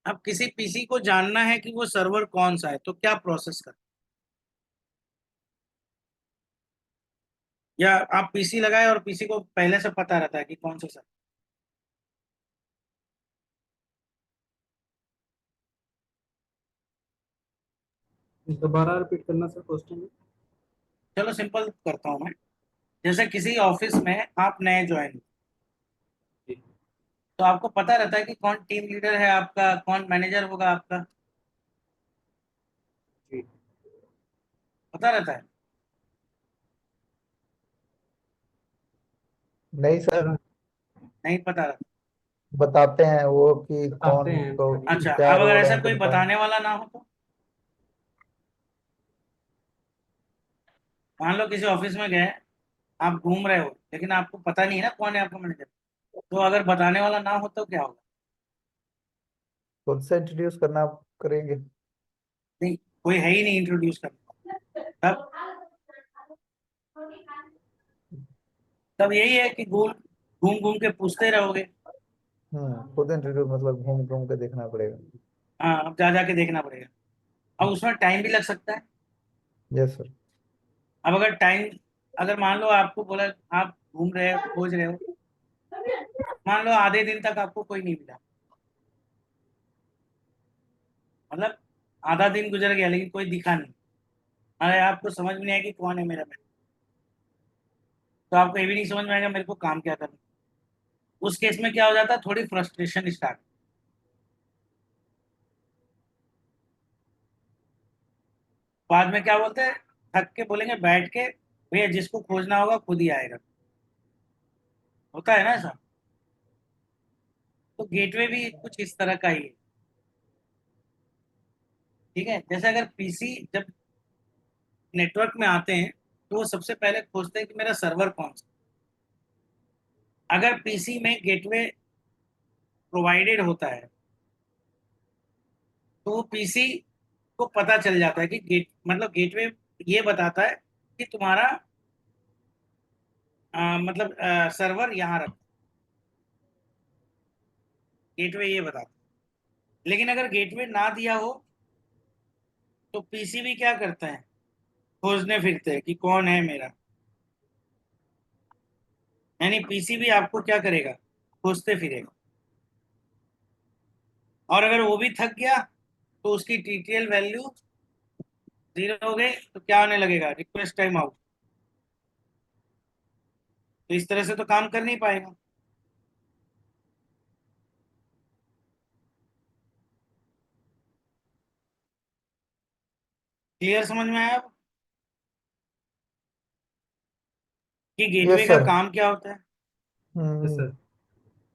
अब किसी पीसी को जानना है कि वो सर्वर कौन सा है, तो क्या प्रोसेस कर, या आप पीसी लगाए और पीसी को पहले से पता रहता है कि कौन सा सर्वर। दोबारा रिपीट करना सर क्वेश्चन। चलो सिंपल करता हूँ मैं। जैसे किसी ऑफिस में आप नए ज्वाइन, तो आपको पता रहता है कि कौन टीम लीडर है आपका, कौन मैनेजर होगा आपका, जी पता रहता है। नहीं सर, नहीं पता रहता। बताते हैं वो कि बताते कौन हैं को बताइए। अच्छा, क्या अब अगर रोल ऐसा है कोई किनका। बताने वाला ना हो तो, मान लो किसी ऑफिस में गए, आप घूम रहे हो, लेकिन आपको पता नहीं है ना कौन है आपका मैनेजर, तो अगर बताने वाला ना हो तो क्या होगा? खुद से इंट्रोड्यूस करना करेंगे। नहीं, कोई है ही नहीं इंट्रोड्यूस करने वाला। तब तब यही है कि घूम घूम घूम के पूछते रहोगे। खुद इंट्रोड्यूस मतलब घूम घूम के देखना पड़ेगा। हाँ, अब जा जाके देखना पड़ेगा। अब उसमें टाइम भी लग सकता है। Yes sir. अब अगर टाइम, अगर मान लो आपको बोला, आप घूम रहे हो, खोज रहे हो, मान लो आधे दिन तक आपको कोई नहीं मिला, मतलब आधा दिन गुजर गया लेकिन कोई दिखा नहीं, अरे आपको समझ में नहीं आया कि कौन है मेरा मैनेजर, तो आपको ये भी नहीं समझ में आएगा मेरे को काम क्या करना। उस केस में क्या हो जाता है, थोड़ी फ्रस्ट्रेशन स्टार्ट। बाद में क्या बोलते हैं, थक के बोलेंगे बैठ के, भैया जिसको खोजना होगा खुद ही आएगा। होता है ना ऐसा। तो गेटवे भी कुछ इस तरह का ही है। ठीक है, जैसे अगर पीसी जब नेटवर्क में आते हैं तो वो सबसे पहले खोजते हैं कि मेरा सर्वर कौन सा। अगर पीसी में गेटवे प्रोवाइडेड होता है तो वो पीसी को पता चल जाता है कि गेट मतलब गेटवे ये बताता है कि तुम्हारा मतलब सर्वर यहाँ रखो, गेटवे ये बताता है। लेकिन अगर गेटवे ना दिया हो तो पीसी भी क्या करते हैं, खोजने फिरते हैं कि कौन है मेरा, यानी पीसी भी आपको क्या करेगा, खोजते फिरेगा। और अगर वो भी थक गया तो उसकी टीटीएल वैल्यू 0 हो गई तो क्या होने लगेगा, रिक्वेस्ट टाइम आउट। तो इस तरह से तो काम कर नहीं पाएगा। क्लियर समझ में आया अब कि गेटवे यस का सर। काम क्या होता है? Yes hmm. सर।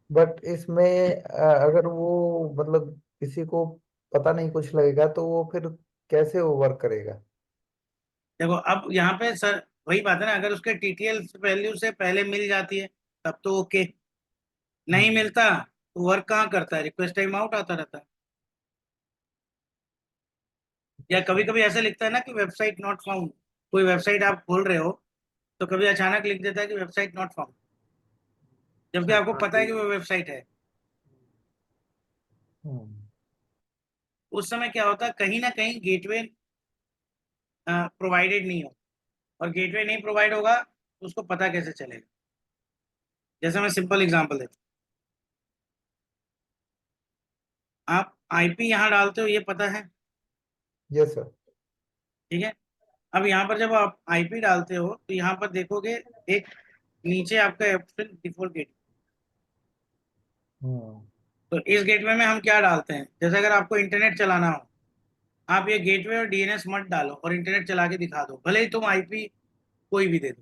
बट इसमें अगर वो मतलब किसी को पता नहीं कुछ लगेगा तो वो फिर कैसे वो वर्क करेगा। देखो अब यहाँ पे सर वही बात है ना, अगर उसके टीटीएल वैल्यू से पहले मिल जाती है तब तो ओके, नहीं हम्म। मिलता तो वर्क कहाँ करता है, रिक्वेस्ट टाइम आउट आता रहता है। या कभी कभी ऐसा लिखता है ना कि वेबसाइट नॉट फाउंड, कोई वेबसाइट आप खोल रहे हो तो कभी अचानक लिख देता है कि वेबसाइट नॉट फाउंड, जबकि अच्छा आपको हाँ पता है जी। कि वो वेबसाइट है। हम्म। उस समय क्या होता है, कहीं ना कहीं गेटवे प्रोवाइडेड नहीं हो, और गेटवे नहीं प्रोवाइड होगा तो उसको पता कैसे चलेगा। जैसे मैं सिंपल एग्जांपल देता हूँ, आप आईपी यहाँ डालते हो ये पता है, यस सर। ठीक है। अब यहाँ पर जब आप आईपी डालते हो तो यहाँ पर देखोगे एक नीचे आपका ऑप्शन डिफॉल्ट गेट, हम्म। तो इस गेटवे में हम क्या डालते हैं, जैसे अगर आपको इंटरनेट चलाना हो, आप ये गेटवे और डीएनएस मत डालो और इंटरनेट चला के दिखा दो, भले ही तुम आईपी कोई भी दे दो,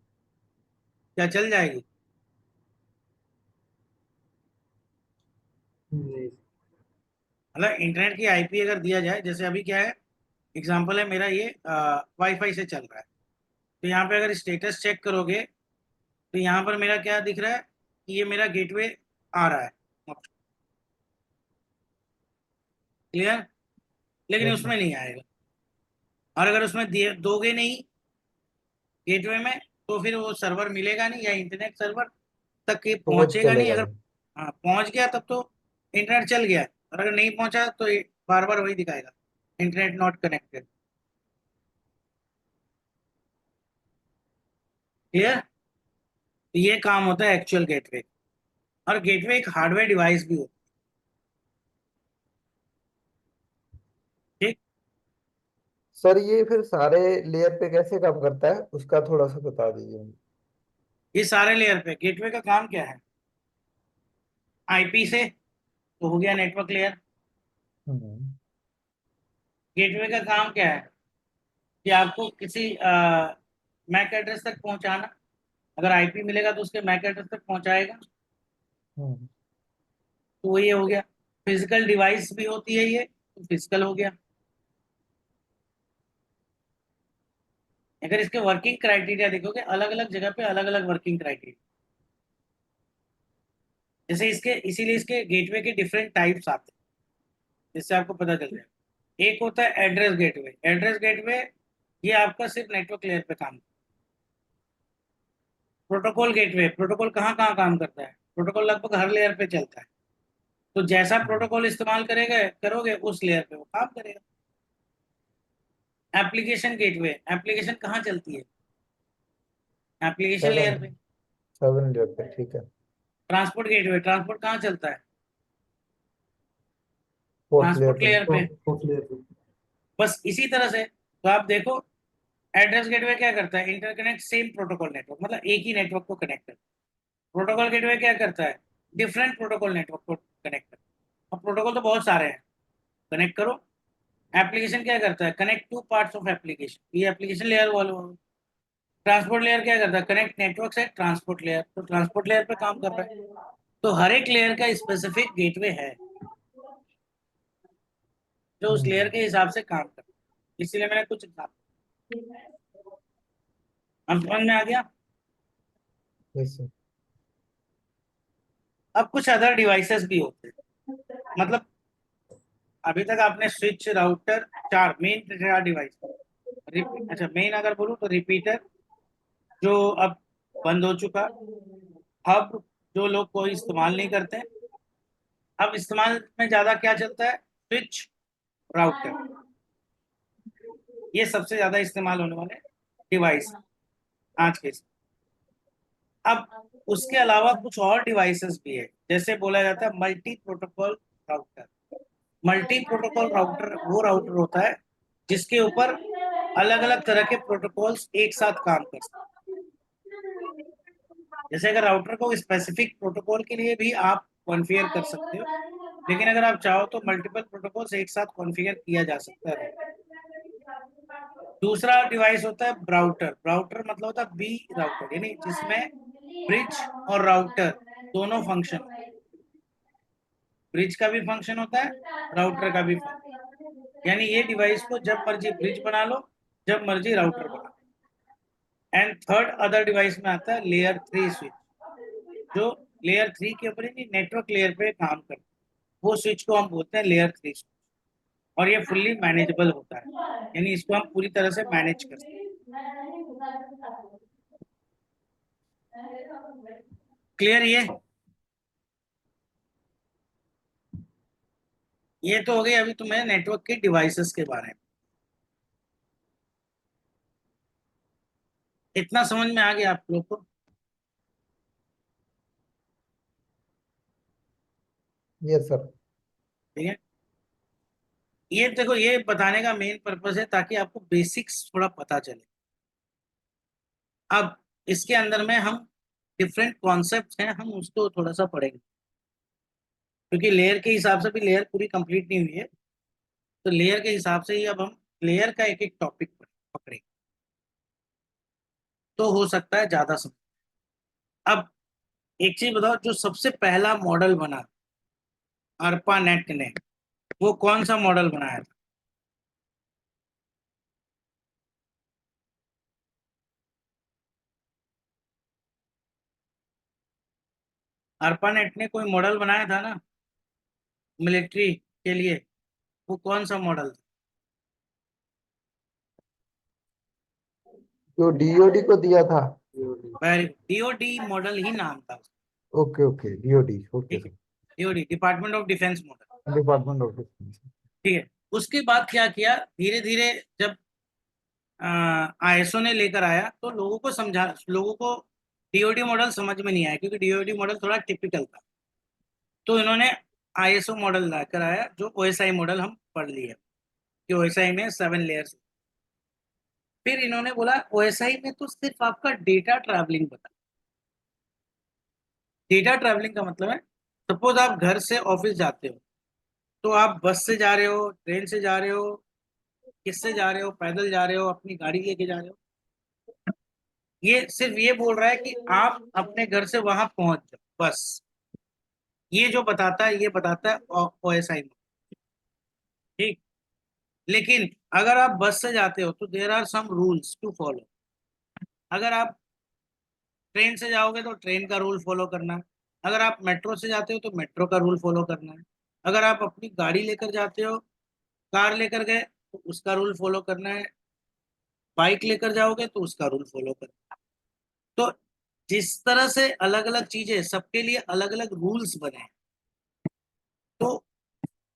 क्या चल जाएगी? नहीं। मतलब इंटरनेट की आईपी अगर दिया जाए, जैसे अभी क्या है, एग्जांपल है मेरा ये वाईफाई से चल रहा है, तो यहाँ पे अगर स्टेटस चेक करोगे तो यहाँ पर मेरा क्या दिख रहा है कि ये मेरा गेटवे आ रहा है, क्लियर। लेकिन यस उसमें सर। नहीं आएगा। और अगर उसमें दोगे नहीं गेटवे में, तो फिर वो सर्वर मिलेगा नहीं, या इंटरनेट सर्वर तक ये तो वो पहुंचेगा नहीं। चलेगा अगर नहीं। हाँ पहुंच गया तब तो इंटरनेट चल गया, और अगर नहीं पहुंचा तो बार बार वही दिखाएगा, इंटरनेट नॉट कनेक्टेड। क्लियर। तो ये काम होता है एक्चुअल गेटवे। और गेटवे एक हार्डवेयर डिवाइस भी होता है, ठीक। सर ये फिर सारे लेयर पे कैसे काम करता है उसका थोड़ा सा बता दीजिए मुझे। ये सारे लेयर पे गेटवे का काम क्या है, आईपी से तो हो गया नेटवर्क लेयर। गेटवे का काम क्या है कि आपको किसी मैक एड्रेस तक पहुंचाना। अगर आईपी मिलेगा तो उसके मैक एड्रेस तक पहुंचाएगा, तो ये हो गया। फिजिकल डिवाइस भी होती है ये, तो फिजिकल हो गया। अगर इसके वर्किंग क्राइटेरिया देखोगे, अलग अलग जगह पे अलग अलग वर्किंग क्राइटेरिया। जैसे इसके, इसीलिए इसके गेटवे के डिफरेंट टाइप्स आते हैं, जिससे आपको पता चल जाए। एक होता है एड्रेस गेटवे। एड्रेस गेटवे ये आपका सिर्फ नेटवर्क लेयर पे काम। प्रोटोकॉल गेटवे, प्रोटोकॉल कहाँ कहाँ काम करता है? प्रोटोकॉल लगभग हर लेयर पे चलता है, तो जैसा प्रोटोकॉल इस्तेमाल करेगा करोगे उस लेयर पे वो काम करेगा। एप्लीकेशन गेटवे, एप्लीकेशन कहाँ चलती है? एप्लीकेशन लेयर पे। 700 पे, ठीक है। ट्रांसपोर्ट गेटवे, ट्रांसपोर्ट कहाँ चलता है? फोर्थ लेयर ट्रांसपोर्ट पे। लेयर पे। फोर्थ लेयर पे। बस इसी तरह से तो आप देखो, एड्रेस गेटवे क्या करता है? इंटरकनेक्ट सेम प्रोटोकॉल नेटवर्क, मतलब एक ही नेटवर्क को कनेक्ट करता है। प्रोटोकॉल गेटवे क्या करता है? डिफरेंट प्रोटोकॉल नेटवर्क को कनेक्ट करता है। अब प्रोटोकॉल तो बहुत सारे हैं, कनेक्ट करो। एप्लीकेशन क्या करता है? Connect two parts of application, ये एप्लीकेशन लेयर वाला। ट्रांसपोर्ट लेयर क्या करता है? कनेक्ट नेटवर्क से ट्रांसपोर्ट लेयर, तो ट्रांसपोर्ट लेयर पे काम कर रहा है। तो हर एक लेयर का स्पेसिफिक गेटवे है जो उस लेयर के हिसाब से काम करता है। इसीलिए मैंने कुछ हम समझ में आ गया। Yes sir. अब कुछ अदर डिवाइसेस भी होते हैं, मतलब अभी तक आपने स्विच, राउटर, चार मेन, चार डिवाइस। अच्छा, मेन अगर बोलूँ तो रिपीटर जो अब बंद हो चुका। हब जो लोग कोई इस्तेमाल नहीं करते। अब इस्तेमाल में ज्यादा क्या चलता है? स्विच, राउटर, ये सबसे ज्यादा इस्तेमाल होने वाले डिवाइस आज के समय। अब उसके अलावा कुछ और डिवाइसेस भी है, जैसे बोला जाता है multi protocol router. Multi protocol router वो राउटर होता है जिसके ऊपर अलग अलग तरह के प्रोटोकॉल्स एक साथ काम कर सकते हैं। जैसे अगर राउटर को स्पेसिफिक प्रोटोकॉल के लिए भी आप कॉन्फ़िगर कर सकते हो, लेकिन अगर आप चाहो तो मल्टीपल प्रोटोकॉल्स एक साथ कॉन्फ़िगर किया जा सकता है। दूसरा डिवाइस होता है ब्राउटर। ब्राउटर मतलब होता है बी राउटर, यानी जिसमें ब्रिज और राउटर दोनों फंक्शन। ब्रिज का भी फंक्शन होता है, राउटर का भी फंक्शन। यानी ये डिवाइस को जब मर्जी ब्रिज बना लो, जब मर्जी राउटर बना लो। एंड थर्ड अदर डिवाइस में आता है लेयर 3 स्विच, जो लेयर 3 के ऊपर ही नेटवर्क लेयर पे काम करता है। वो स्विच को हम बोलते हैं लेयर 3 स्विच, और ये फुल्ली मैनेजेबल होता है, यानी इसको हम पूरी तरह से मैनेज कर सकते हैं। क्लियर? ये तो हो गई अभी तुम्हें नेटवर्क के डिवाइसेस के बारे में। इतना समझ में आ गया आप लोग को? Yes sir. ठीक है। ये देखो, ये बताने का मेन पर्पस है ताकि आपको बेसिक्स थोड़ा पता चले। अब इसके अंदर में हम डिफरेंट कॉन्सेप्ट्स हैं, हम उसको थोड़ा सा पढ़ेंगे, क्योंकि लेयर के हिसाब से भी लेयर पूरी कंप्लीट नहीं हुई है। तो लेयर के हिसाब से ही अब हम लेयर का एक एक टॉपिक पकड़ेंगे, तो हो सकता है ज्यादा समझ। अब एक चीज बताओ, जो सबसे पहला मॉडल बना ARPANET ने, वो कौन सा मॉडल बनाया था? ARPANET ने कोई मॉडल बनाया था ना मिलिट्री के लिए, वो कौन सा मॉडल था? जो डीओडी को दिया था। डीओडी मॉडल ही नाम था उसका। ओके ओके, डीओडी, ओके ठीक है, sir. DoD, department of defence model. Department of defence. ठीक है। उसके बाद क्या किया, धीरे धीरे जब आईएसओ ने लेकर आया तो लोगों को समझा, लोगों को डीओडी मॉडल समझ में नहीं आया, क्योंकि डीओडी मॉडल थोड़ा टिपिकल था। तो इन्होंने आईएसओ मॉडल लाकर आया, जो ओएसआई मॉडल हम पढ़ लिए कि ओएसआई में 7 लेयर्स। फिर इन्होंने बोला ओएसआई में तो सिर्फ आपका डेटा ट्रैवलिंग बता। डेटा ट्रैवलिंग का मतलब है सपोज आप घर से ऑफिस जाते हो, तो आप बस से जा रहे हो, ट्रेन से जा रहे हो, किससे जा रहे हो, पैदल जा रहे हो, अपनी गाड़ी लेके जा रहे हो, ये सिर्फ ये बोल रहा है कि आप अपने घर से वहां पहुंच जाओ, बस। ये जो बताता है, ये बताता है ओएसआई में। ठीक। लेकिन अगर आप बस से जाते हो तो there are some rules to follow. अगर आप ट्रेन से जाओगे तो ट्रेन का रूल फॉलो करना है। अगर आप मेट्रो से जाते हो तो मेट्रो का रूल फॉलो करना है। अगर आप अपनी गाड़ी लेकर जाते हो, कार लेकर गए तो उसका रूल फॉलो करना है। बाइक लेकर जाओगे तो उसका रूल फॉलो करना है। तो जिस तरह से अलग अलग चीजें, सबके लिए अलग अलग रूल्स बने हैं। तो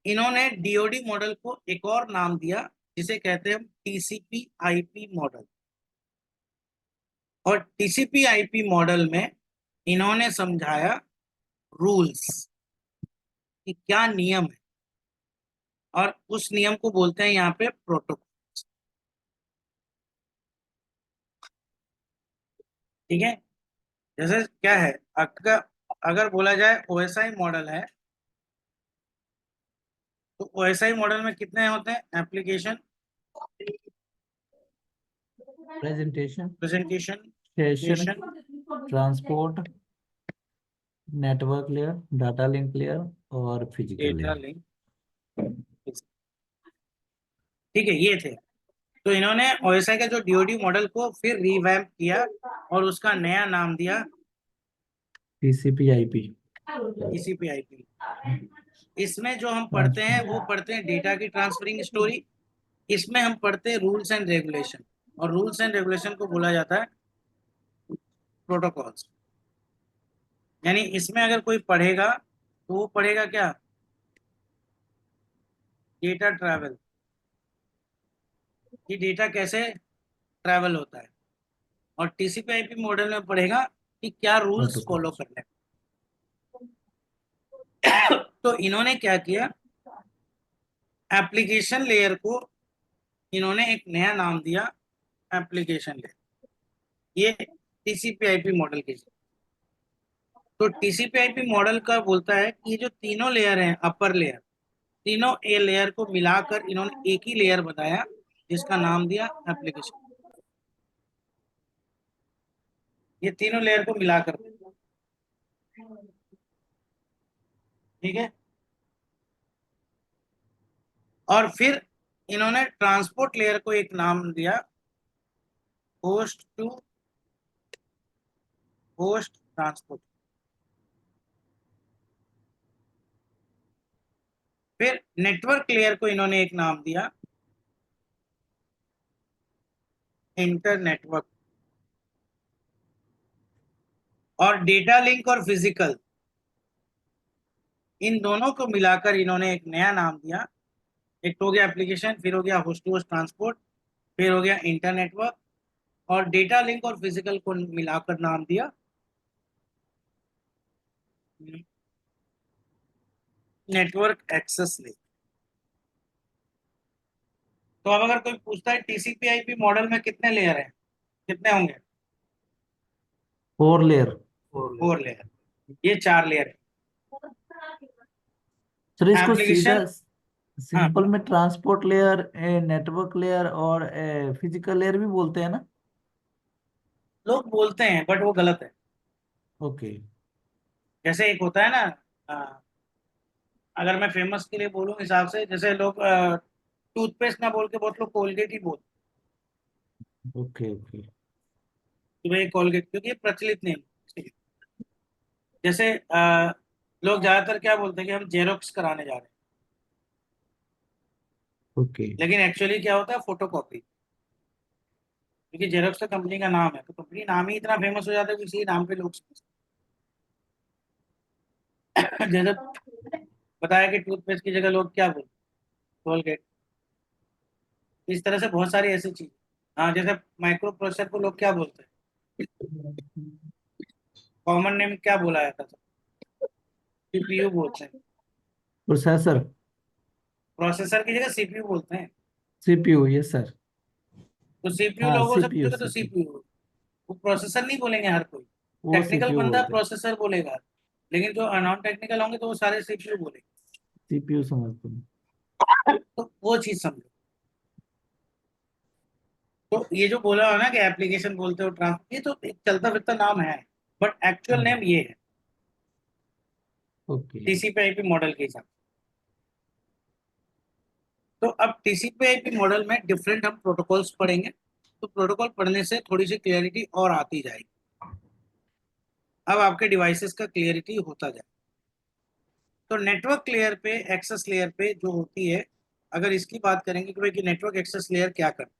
इन्होंने डीओडी मॉडल को एक और नाम दिया, जिसे कहते हैं टीसीपी आईपी मॉडल। और टीसीपी आईपी मॉडल में इन्होंने समझाया रूल्स कि क्या नियम है, और उस नियम को बोलते हैं यहाँ पे प्रोटोकॉल। ठीक है। जैसे क्या है, अगर अगर बोला जाए ओएसआई मॉडल है, तो ओएसआई मॉडल में कितने होते हैं? Application, presentation, presentation, session, session, transport, network layer, data link layer और फिजिकल डेटा लेयर। लिंक। ठीक है, ये थे। तो इन्होंने ओएसआई का जो डीओडी मॉडल को फिर रिवैम्प किया और उसका नया नाम दिया टीसीपी आईपी। TCP IP. इसमें जो हम पढ़ते हैं वो पढ़ते हैं डेटा की ट्रांसफरिंग स्टोरी। इसमें हम पढ़ते हैं रूल्स एंड रेगुलेशन, और रूल्स एंड रेगुलेशन को बोला जाता है प्रोटोकॉल्स। यानी इसमें अगर कोई पढ़ेगा तो वो पढ़ेगा क्या? डेटा ट्रैवल, कि डेटा कैसे ट्रैवल होता है। और टीसीपी आईपी मॉडल में पढ़ेगा कि क्या रूल्स फॉलो प्रोटोकॉल्स। करने हैं। तो इन्होंने क्या किया, एप्लीकेशन लेयर को इन्होंने एक नया नाम दिया, एप्लीकेशन लेयर। ये टीसीपी आईपी मॉडल की। तो टीसीपी आईपी मॉडल का बोलता है कि ये जो तीनों लेयर हैं, अपर लेयर, तीनों ए लेयर को मिलाकर इन्होंने एक ही लेयर बनाया, जिसका नाम दिया एप्लीकेशन। ये तीनों लेयर को मिलाकर, ठीक है। और फिर इन्होंने ट्रांसपोर्ट लेयर को एक नाम दिया, होस्ट टू होस्ट ट्रांसपोर्ट। फिर नेटवर्क लेयर को इन्होंने एक नाम दिया, इंटर नेटवर्क। और डेटा लिंक और फिजिकल, इन दोनों को मिलाकर इन्होंने एक नया नाम दिया। एक तो हो गया एप्लीकेशन, फिर हो गया होस्ट टू होस्ट ट्रांसपोर्ट, फिर हो गया इंटर नेटवर्क, और डेटा लिंक और फिजिकल को मिलाकर नाम दिया नेटवर्क एक्सेस लेयर। तो अब अगर कोई पूछता है टीसीपी आईपी मॉडल में कितने लेयर हैं, कितने होंगे? 4 लेयर। 4 लेयर। ये 4 लेयर सर है इसको सीधा एप्लीकेशन। हाँ, सिंपल में ट्रांसपोर्ट लेयर, नेटवर्क लेयर और फिजिकल लेयर भी बोलते हैं ना? लोग बोलते हैं बट वो गलत है। ओके। जैसे एक होता है ना, अगर मैं फेमस के लिए बोलूं हिसाब से, जैसे लोग टूथपेस्ट ना बोल के बहुत लोग कोलगेट ही बोलते ओके। ओके। हैं कि भाई कोलगेट, क्योंकि ये प्रचलित नेम है। जैसे लोग ज्यादातर क्या बोलते हैं कि हम जेरोक्स कराने जा रहे हैं, ओके। लेकिन एक्चुअली क्या होता है, फोटो कॉपी। क्योंकि जेरोक्स तो कंपनी का नाम है, तो कंपनी नाम ही इतना फेमस हो जाता है कि इसी नाम पे लोग समझते हैं। जैसे बताया कि टूथपेस्ट की जगह लोग क्या बोलते हैं, कोलगेट। इस तरह से बहुत सारी ऐसी चीज। हाँ, जैसे माइक्रो प्रोसेसर को लोग क्या बोलते हैं, कॉमन नेम क्या बोला जाता था? सीपीयू बोलते हैं। प्रोसेसर। प्रोसेसर की जगह सीपीयू बोलते हैं। CPU, yes sir. तो सीपीयू हाँ, लोगों से सीपीयू पूछोगे तो सीपीयू। सीपीयू, वो प्रोसेसर नहीं बोलेंगे हर कोई। वो टेक्निकल सीपीयू बंदा बोलते हैं। प्रोसेसर बोलेगा। लेकिन जो नॉन टेक्निकल होंगे तो वो सारे सीपीयू बोलेंगे। सीपीयू समझते हैं। तो वो चीज समझो। तो ये जो बोला हो ना कि एप्लीकेशन बोलते हो ट्रांस, ये तो एक चलता फिरता नाम है, बट एक्चुअल नेम ये है ओके। टीसीपी/आईपी मॉडल के हिसाब से। तो अब टीसीपी/आईपी मॉडल में डिफरेंट हम प्रोटोकॉल्स पढ़ेंगे, तो प्रोटोकॉल पढ़ने से थोड़ी सी क्लियरिटी और आती जाएगी। अब आपके डिवाइसेस का क्लियरिटी होता जाए। तो नेटवर्क लेयर पे, एक्सेस लेयर पे जो होती है, अगर इसकी बात करेंगे कि भाई कि नेटवर्क एक्सेस लेयर क्या करता है,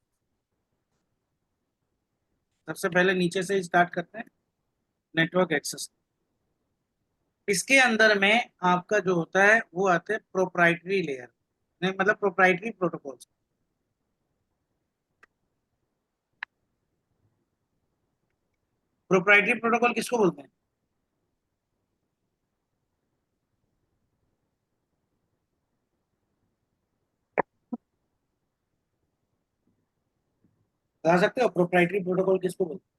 सबसे पहले नीचे से स्टार्ट करते हैं। नेटवर्क एक्सेस, इसके अंदर में आपका जो होता है वो आते हैं प्रोप्राइटरी लेयर, मतलब प्रोप्राइटरी प्रोटोकॉल्स। प्रोप्राइटरी प्रोटोकॉल किसको बोलते हैं? बता सकते हो प्रोप्राइटरी प्रोटोकॉल किसको बोलते हैं?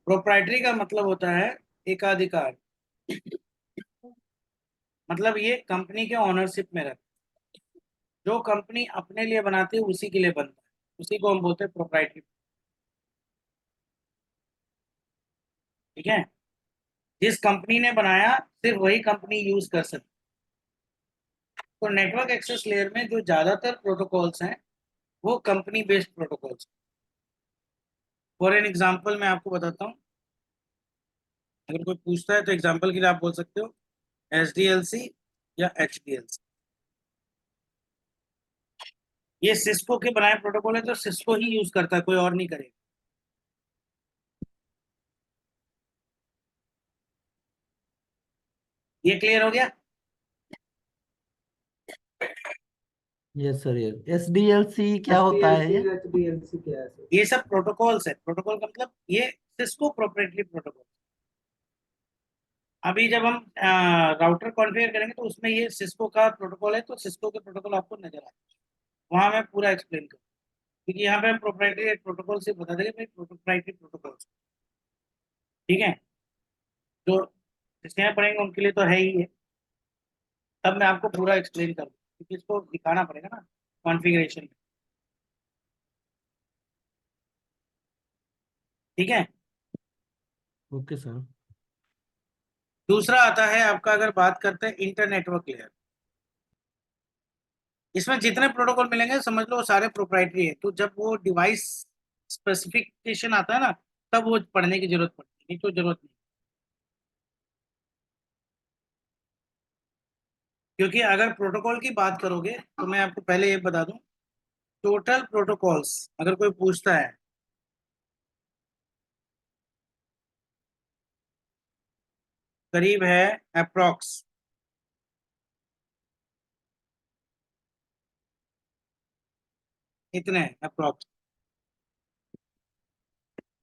प्रोप्राइटरी का मतलब होता है एकाधिकार, मतलब ये कंपनी के ओनरशिप में रहता है। जो कंपनी अपने लिए बनाती है उसी के लिए बनता है, उसी को हम बोलते हैं प्रोप्राइटरी। ठीक है, जिस कंपनी ने बनाया सिर्फ वही कंपनी यूज कर सकती। तो नेटवर्क एक्सेस लेयर में जो ज्यादातर प्रोटोकॉल्स हैं वो company based protocols. For an example मैं आपको बताता हूँ, अगर कोई पूछता है तो एग्जांपल के लिए आप बोल सकते हो एसडीएलसी या एचडीएलसी। ये सिस्को के बनाए प्रोटोकॉल है, तो सिस्को ही यूज करता है, कोई और नहीं करेगा। ये क्लियर हो गया? Yes sir. यस, एसडीएलसी क्या होता है एसडीएलसी ये? एचडीएलसी क्या है सर? ये सब प्रोटोकॉल्स है। प्रोटोकॉल का मतलब ये सिस्को प्रोप्राइटरी प्रोटोकॉल। अभी जब हम राउटर कॉन्फ़िगर करेंगे तो उसमें ये सिस्को का प्रोटोकॉल है, तो सिस्को के प्रोटोकॉल आपको नजर आए, वहां मैं पूरा एक्सप्लेन करूँ, क्योंकि यहाँ पे हम प्रोप्राइटरी प्रोटोकॉल से बता देंगे भाई प्रोप्राइटरी प्रोटोकॉल। ठीक है, जो जिसके पढ़ेंगे उनके लिए तो है ही है। तब मैं आपको पूरा एक्सप्लेन करूँ, क्योंकि इसको दिखाना पड़ेगा ना कॉन्फ़िगरेशन में। ठीक है, ओके सर। दूसरा आता है आपका, अगर बात करते हैं इंटर नेटवर्क लेयर। इसमें जितने प्रोटोकॉल मिलेंगे समझ लो वो सारे प्रोप्राइटरी है। तो जब वो डिवाइस स्पेसिफिकेशन आता है ना, तब वो पढ़ने की जरूरत पड़ती है, नहीं तो जरूरत नहीं। क्योंकि अगर प्रोटोकॉल की बात करोगे तो मैं आपको पहले ये बता दूं, टोटल प्रोटोकॉल्स अगर कोई पूछता है, करीब है अप्रोक्स, इतने अप्रोक्स।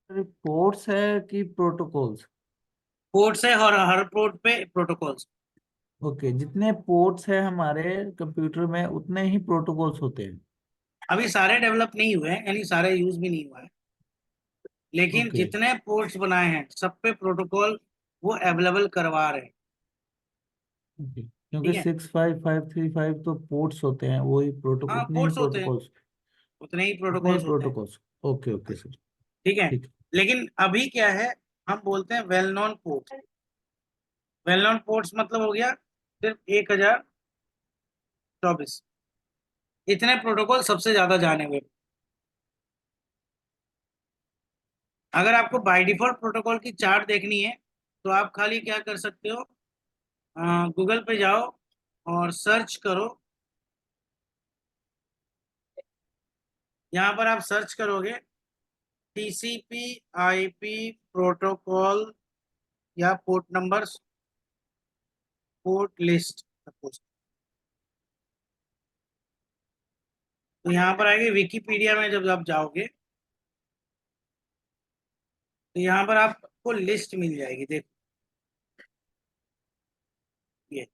पोर्ट्स है कि प्रोटोकॉल्स? पोर्ट्स है और हर पोर्ट पे प्रोटोकॉल्स। ओके, जितने पोर्ट्स है हमारे कंप्यूटर में उतने ही प्रोटोकॉल्स होते हैं। अभी सारे डेवलप नहीं हुए हैं, यानी सारे यूज भी नहीं हुआ है, लेकिन ओके। जितने पोर्ट्स बनाए हैं सब पे प्रोटोकॉल वो अवेलेबल करवा रहे हैं। ओके, क्योंकि ठीक है, 65535 तो पोर्ट्स होते हैं, वही प्रोटो हाँ उतने ही पोर्ट्स होते हैं, प्रोटोकॉल्स। उतने ही उतने ही प्रोटोकॉल्स होते हैं। प्रोटोकॉल्स। Okay okay sir. ठीक है, ठीक। लेकिन अभी क्या है, हम बोलते हैं well known port. Well known ports मतलब हो गया सिर्फ 1024, इतने प्रोटोकॉल सबसे ज्यादा जाने हुए। अगर आपको बाय डिफॉल्ट प्रोटोकॉल की चार्ट देखनी है तो आप खाली क्या कर सकते हो, गूगल पे जाओ और सर्च करो। यहाँ पर आप सर्च करोगे टीसीपी आईपी प्रोटोकॉल या port numbers, port list suppose, तो यहाँ पर आएगी विकिपीडिया में। जब आप जाओगे तो यहाँ पर आपको लिस्ट मिल जाएगी, देखो ये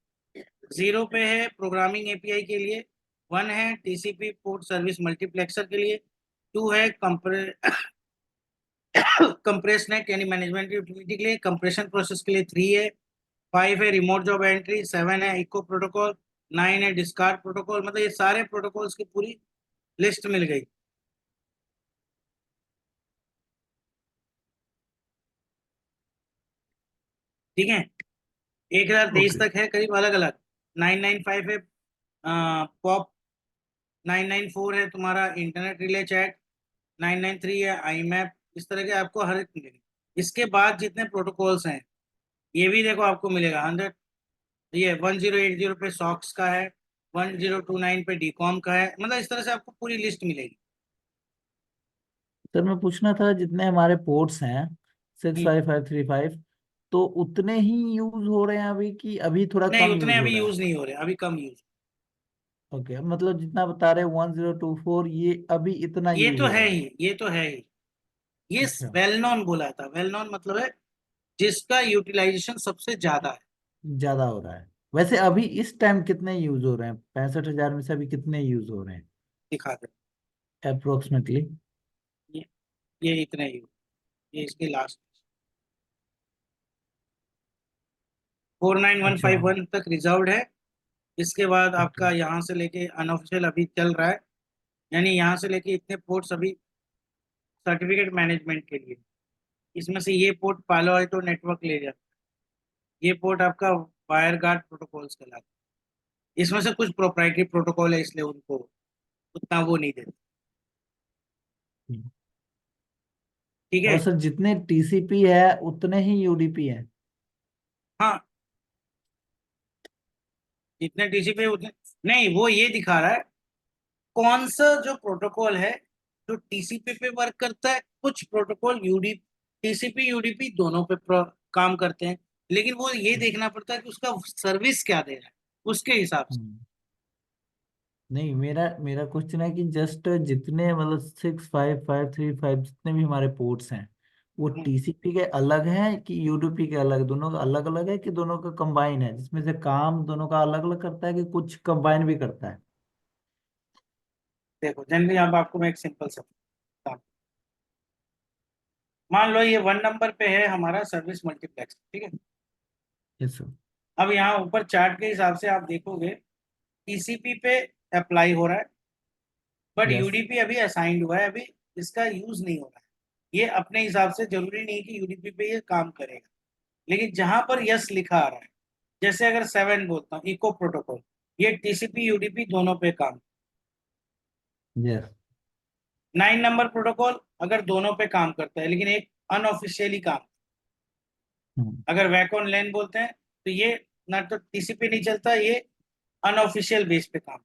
0 पे है प्रोग्रामिंग एपीआई के लिए, 1 है टीसीपी पोर्ट सर्विस मल्टीप्लेक्सर के लिए, 2 है कंप्रेस नेट यानी मैनेजमेंट यूटिलिटी के लिए, कंप्रेशन प्रोसेस के लिए 3 है, 5 है रिमोट जॉब एंट्री, 7 है इको प्रोटोकॉल, 9 है डिस्कार्ड प्रोटोकॉल। मतलब ये सारे प्रोटोकॉल्स की पूरी लिस्ट मिल गई। ठीक है, 1023 ओके तक है करीब अलग अलग। 995 है पॉप, 994 है तुम्हारा इंटरनेट रिले चैट, 993 है आई मैप। इस तरह के आपको हर एक मिलेगा। इसके बाद जितने प्रोटोकॉल्स हैं ये भी देखो आपको मिलेगा 100, ये 1080 पे सॉक्स का है, 1029 पे डीकॉम का है। मतलब इस तरह से आपको पूरी लिस्ट मिलेगी। सर मैं पूछना था, जितने हमारे पोर्ट्स हैं सिक्स हम्म, फाइव फाइव थ्री फाइव, तो उतने ही यूज हो रहे हैं अभी, कि अभी थोड़ा नहीं कम उतने यूज हो अभी रहा है? यूज नहीं हो रहे, अभी कम यूज। ओके, मतलब जितना बता रहे 1024, ये अभी इतना ये यूज तो हो है रहा है? ही, ये तो है ही। ये अच्छा, वेल नॉन बोला था, वेल नॉन मतलब है जिसका यूटिलाइजेशन सबसे ज्यादा है। ज्यादा हो रहा है। वैसे अभी इस टाइम कितने यूज हो रहे हैं? 65,000 में से अभी कितने यूज हो रहे हैं दिखा दे, अप्रोक्सीमेटली? ये ये इतने ही, ये इसके लास्ट फोर नाइन वन अच्छा। फाइव वन तक रिजर्व्ड है। इसके बाद ओके। आपका यहाँ से लेके अनऑफिशियल अभी चल रहा है, यानी यहाँ से लेके इतने पोर्ट्स अभी सर्टिफिकेट मैनेजमेंट के लिए। इसमें से ये पोर्ट पालो अल्टो नेटवर्क ले जाता है, ये पोर्ट आपका वायर गार्ड प्रोटोकॉल्स कहलाता है। इसमें से कुछ प्रोप्राइटरी प्रोटोकॉल है इसलिए उनको उतना वो नहीं देते। ठीक है। और सर जितने टीसीपी है उतने ही यूडीपी है? हाँ, जितने टीसीपी उतने नहीं, वो ये दिखा रहा है कौन सा जो प्रोटोकॉल है जो टीसीपी पे वर्क करता है। कुछ प्रोटोकॉल यूडी टीसीपी यूडीपी दोनों पे काम करते हैं, लेकिन वो ये देखना पड़ता है कि उसका सर्विस क्या दे रहा है उसके हिसाब से। हम्म। नहीं, मेरा मेरा क्वेश्चन है कि जस्ट जितने मतलब 65,535 जितने भी हमारे पोर्ट्स हैं, वो हम्म, टीसीपी के अलग हैं कि यूडीपी के अलग, दोनों का अलग अलग है, कि दोनों का कंबाइन है, जिसमें से काम दोनों का अलग अलग करता है, कि कुछ कंबाइन भी करता है? देखो जनरली अब आपको मैं एक सिंपल सा बताता हूँ। मान लो ये 1 नंबर पे है हमारा सर्विस मल्टीप्लेक्स, ठीक है। Yes sir. अब यहाँ ऊपर चार्ट के हिसाब से आप देखोगे टीसीपी पे अप्लाई हो रहा है, बट यस। यूडीपी अभी असाइंड हुआ है, अभी इसका यूज नहीं हो रहा है। ये अपने हिसाब से जरूरी नहीं कि यूडीपी पे ये काम करेगा, लेकिन जहां पर यस लिखा आ रहा है, जैसे अगर 7 बोलता हूँ इको प्रोटोकॉल, ये टीसीपी यूडीपी दोनों पे काम। यस। 9 नंबर प्रोटोकॉल अगर दोनों पे काम करता है लेकिन एक अनऑफिशियली काम। अगर वैकॉन लैन बोलते हैं तो ये ना तो टीसीपी नहीं चलता, ये अनऑफिशियल बेस पे काम।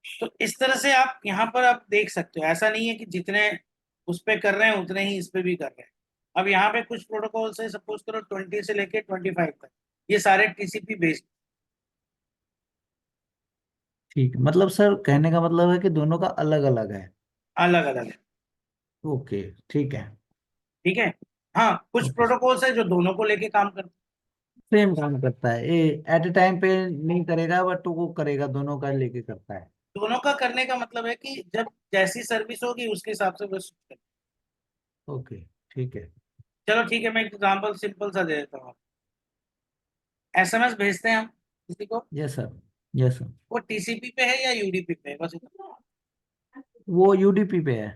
तो इस तरह से आप यहाँ पर आप देख सकते हो, ऐसा नहीं है कि जितने उस पे कर रहे हैं उतने ही इस पे भी कर रहे हैं। अब यहाँ पे कुछ प्रोटोकॉल्स है, सपोज करो 20 से लेके 25 तक, ये सारे टीसीपी बेस्ड ठीक है, मतलब सर कहने का मतलब है कि दोनों का अलग अलग है? अलग अलग है। ओके, ठीक है। ठीक है। हाँ, कुछ ओके, प्रोटोकॉल्स है जो दोनों को लेके काम करते सेम काम करता है ये, एट ए टाइम पे नहीं करेगा, बट वो करेगा, दोनों का लेके करता है। हैं। दोनों का करने का मतलब है कि जब जैसी सर्विस होगी उसके हिसाब से वो switch करें। ओके, ठीक है। चलो ठीक है, मैं एक एग्जाम्पल सिंपल सा दे देता हूँ। एसएमएस भेजते हैं हम किसी को, यस सर। Yes sir. वो टीसीपी पे है या यूडीपी पे है, बस इतना। वो यूडीपी पे है।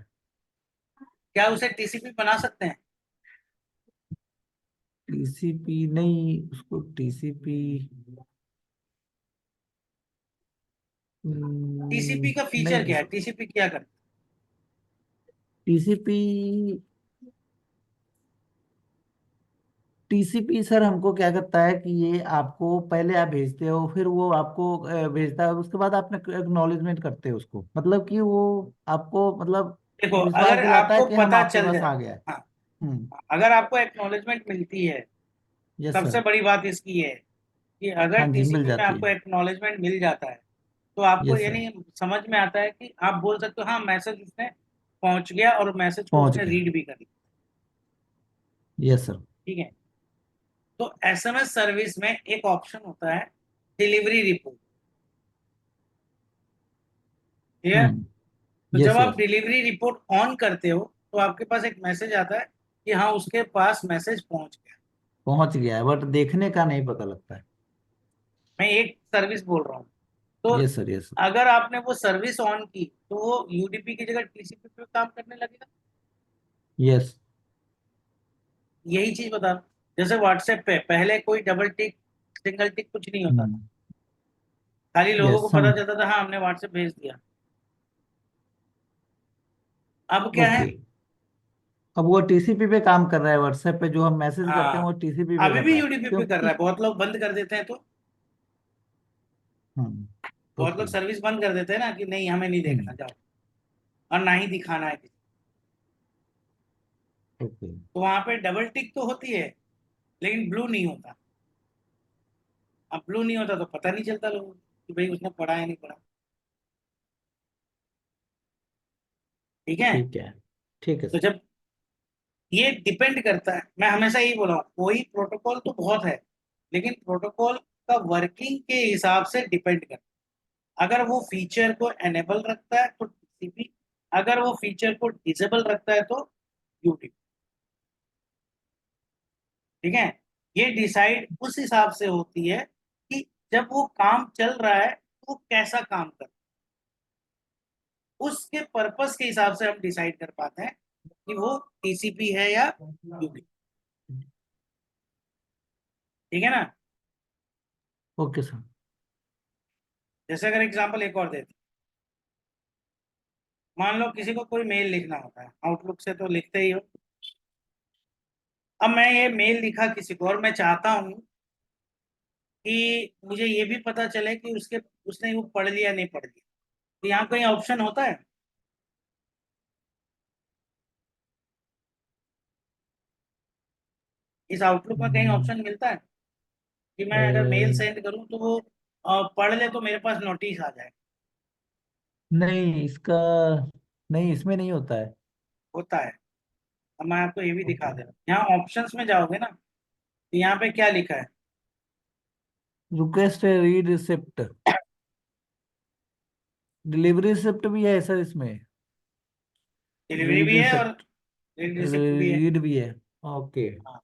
क्या उसे टीसीपी बना सकते हैं? टीसीपी नहीं, उसको टीसीपी टीसीपी का फीचर नहीं। क्या है, टीसीपी क्या करता टीसीपी टीसीपी सर हमको क्या करता है कि ये आपको पहले आप भेजते हो, फिर वो आपको भेजता है, उसके बाद आप एक्नॉलेजमेंट करते हो उसको, मतलब कि वो आपको मतलब है? देखो विश्वास अगर दिलाता है आपको कि हम पता आपके चल पास जाए, आ गया है। हाँ, हम्म। अगर आपको एक्नॉलेजमेंट मिलती है, यस सबसे सर। बड़ी बात इसकी है कि अगर हाँ जी, मिल टीसीपी में जाती आपको है। एक्नॉलेजमेंट मिल जाता है तो आपको यस सर। यानी समझ में आता है कि आप बोल सकते हो हाँ मैसेज उसने पहुंच गया और मैसेज को पहुंच उसने गया। रीड भी कर लिया। Yes sir. ठीक है। तो एसएमएस सर्विस में एक ऑप्शन होता है डिलीवरी रिपोर्ट। क्लियर? तो यस जब आप सर, डिलीवरी रिपोर्ट ऑन करते हो तो आपके पास एक मैसेज आता है कि हाँ उसके पास मैसेज पहुंच गया। पहुंच गया है बट देखने का नहीं पता लगता है। मैं एक सर्विस बोल रहा हूँ। तो यस सर, यस सर। अगर आपने वो सर्विस ऑन की तो वो यूडीपी की जगह टीसीपी पे काम करने लगेगा। यस। यही चीज बता रहा हूं। जैसे व्हाट्सएप पे पहले कोई डबल टिक सिंगल टिक कुछ नहीं होता था, खाली लोगों को यस हम। पता चलता था हाँ हमने व्हाट्सएप भेज दिया। अब क्या है? ओके। अब वो टीसीपी पे काम कर रहा है, व्हाट्सएप पे जो हम मैसेज करते हैं हाँ वो टीसीपी पे अभी कर भी रहा है यूडीपी पे कर रहा क्योंकि। है। बहुत लोग बंद कर देते हैं तो हम्म। बहुत लोग ओके। सर्विस बंद कर देते हैं ना कि नहीं हमें नहीं देखना, हम्म। जाओ, और ना ही दिखाना है किसी। ओके। तो वहां पे डबल टिक तो होती है लेकिन ब्लू नहीं होता। अब ब्लू नहीं होता तो पता नहीं चलता लोगों को कि भाई उसने पढ़ा है नहीं पढ़ा। ठीक है? ठीक है। ठीक है तो सर। जब ये डिपेंड करता है, मैं हमेशा यही बोला हूँ, कोई प्रोटोकॉल तो बहुत है लेकिन प्रोटोकॉल का वर्किंग के हिसाब से डिपेंड करता है। अगर वो फीचर को एनेबल रखता है तो टीसीपी, अगर वो फीचर को डिसेबल रखता है तो यूडीपी। ठीक है? ये डिसाइड उस हिसाब से होती है कि जब वो काम चल रहा है तो वो कैसा काम कर रहा है। उसके पर्पस के हिसाब से हम डिसाइड कर पाते हैं कि वो टीसीपी है या यूडीपी। ठीक है ना? Okay sir. जैसे अगर एग्जांपल एक और देते, मान लो किसी को कोई मेल लिखना होता है, आउटलुक से तो लिखते ही हो। अब मैं ये मेल लिखा किसी को और मैं चाहता हूँ कि मुझे ये भी पता चले कि उसने वो पढ़ लिया नहीं पढ़ लिया। तो यहाँ कोई ऑप्शन होता है? इस आउटलुक में कहीं हम्म, ऑप्शन मिलता है कि मैं अगर मेल अ, सेंड करूँ तो वो पढ़ ले तो मेरे पास नोटिस आ जाए? नहीं इसका, नहीं इसमें नहीं होता है। होता है। अब मैं आपको ये भी दिखा ओके। दे रहा हूँ। यहाँ ऑप्शंस में जाओगे ना तो यहाँ पे क्या लिखा है? Request read receipt, delivery receipt भी है सर इसमें। डिलीवरी रीड भी है और रिसिप्ट, रीड रिसिप्ट भी है। रीड भी है। ओके। हाँ।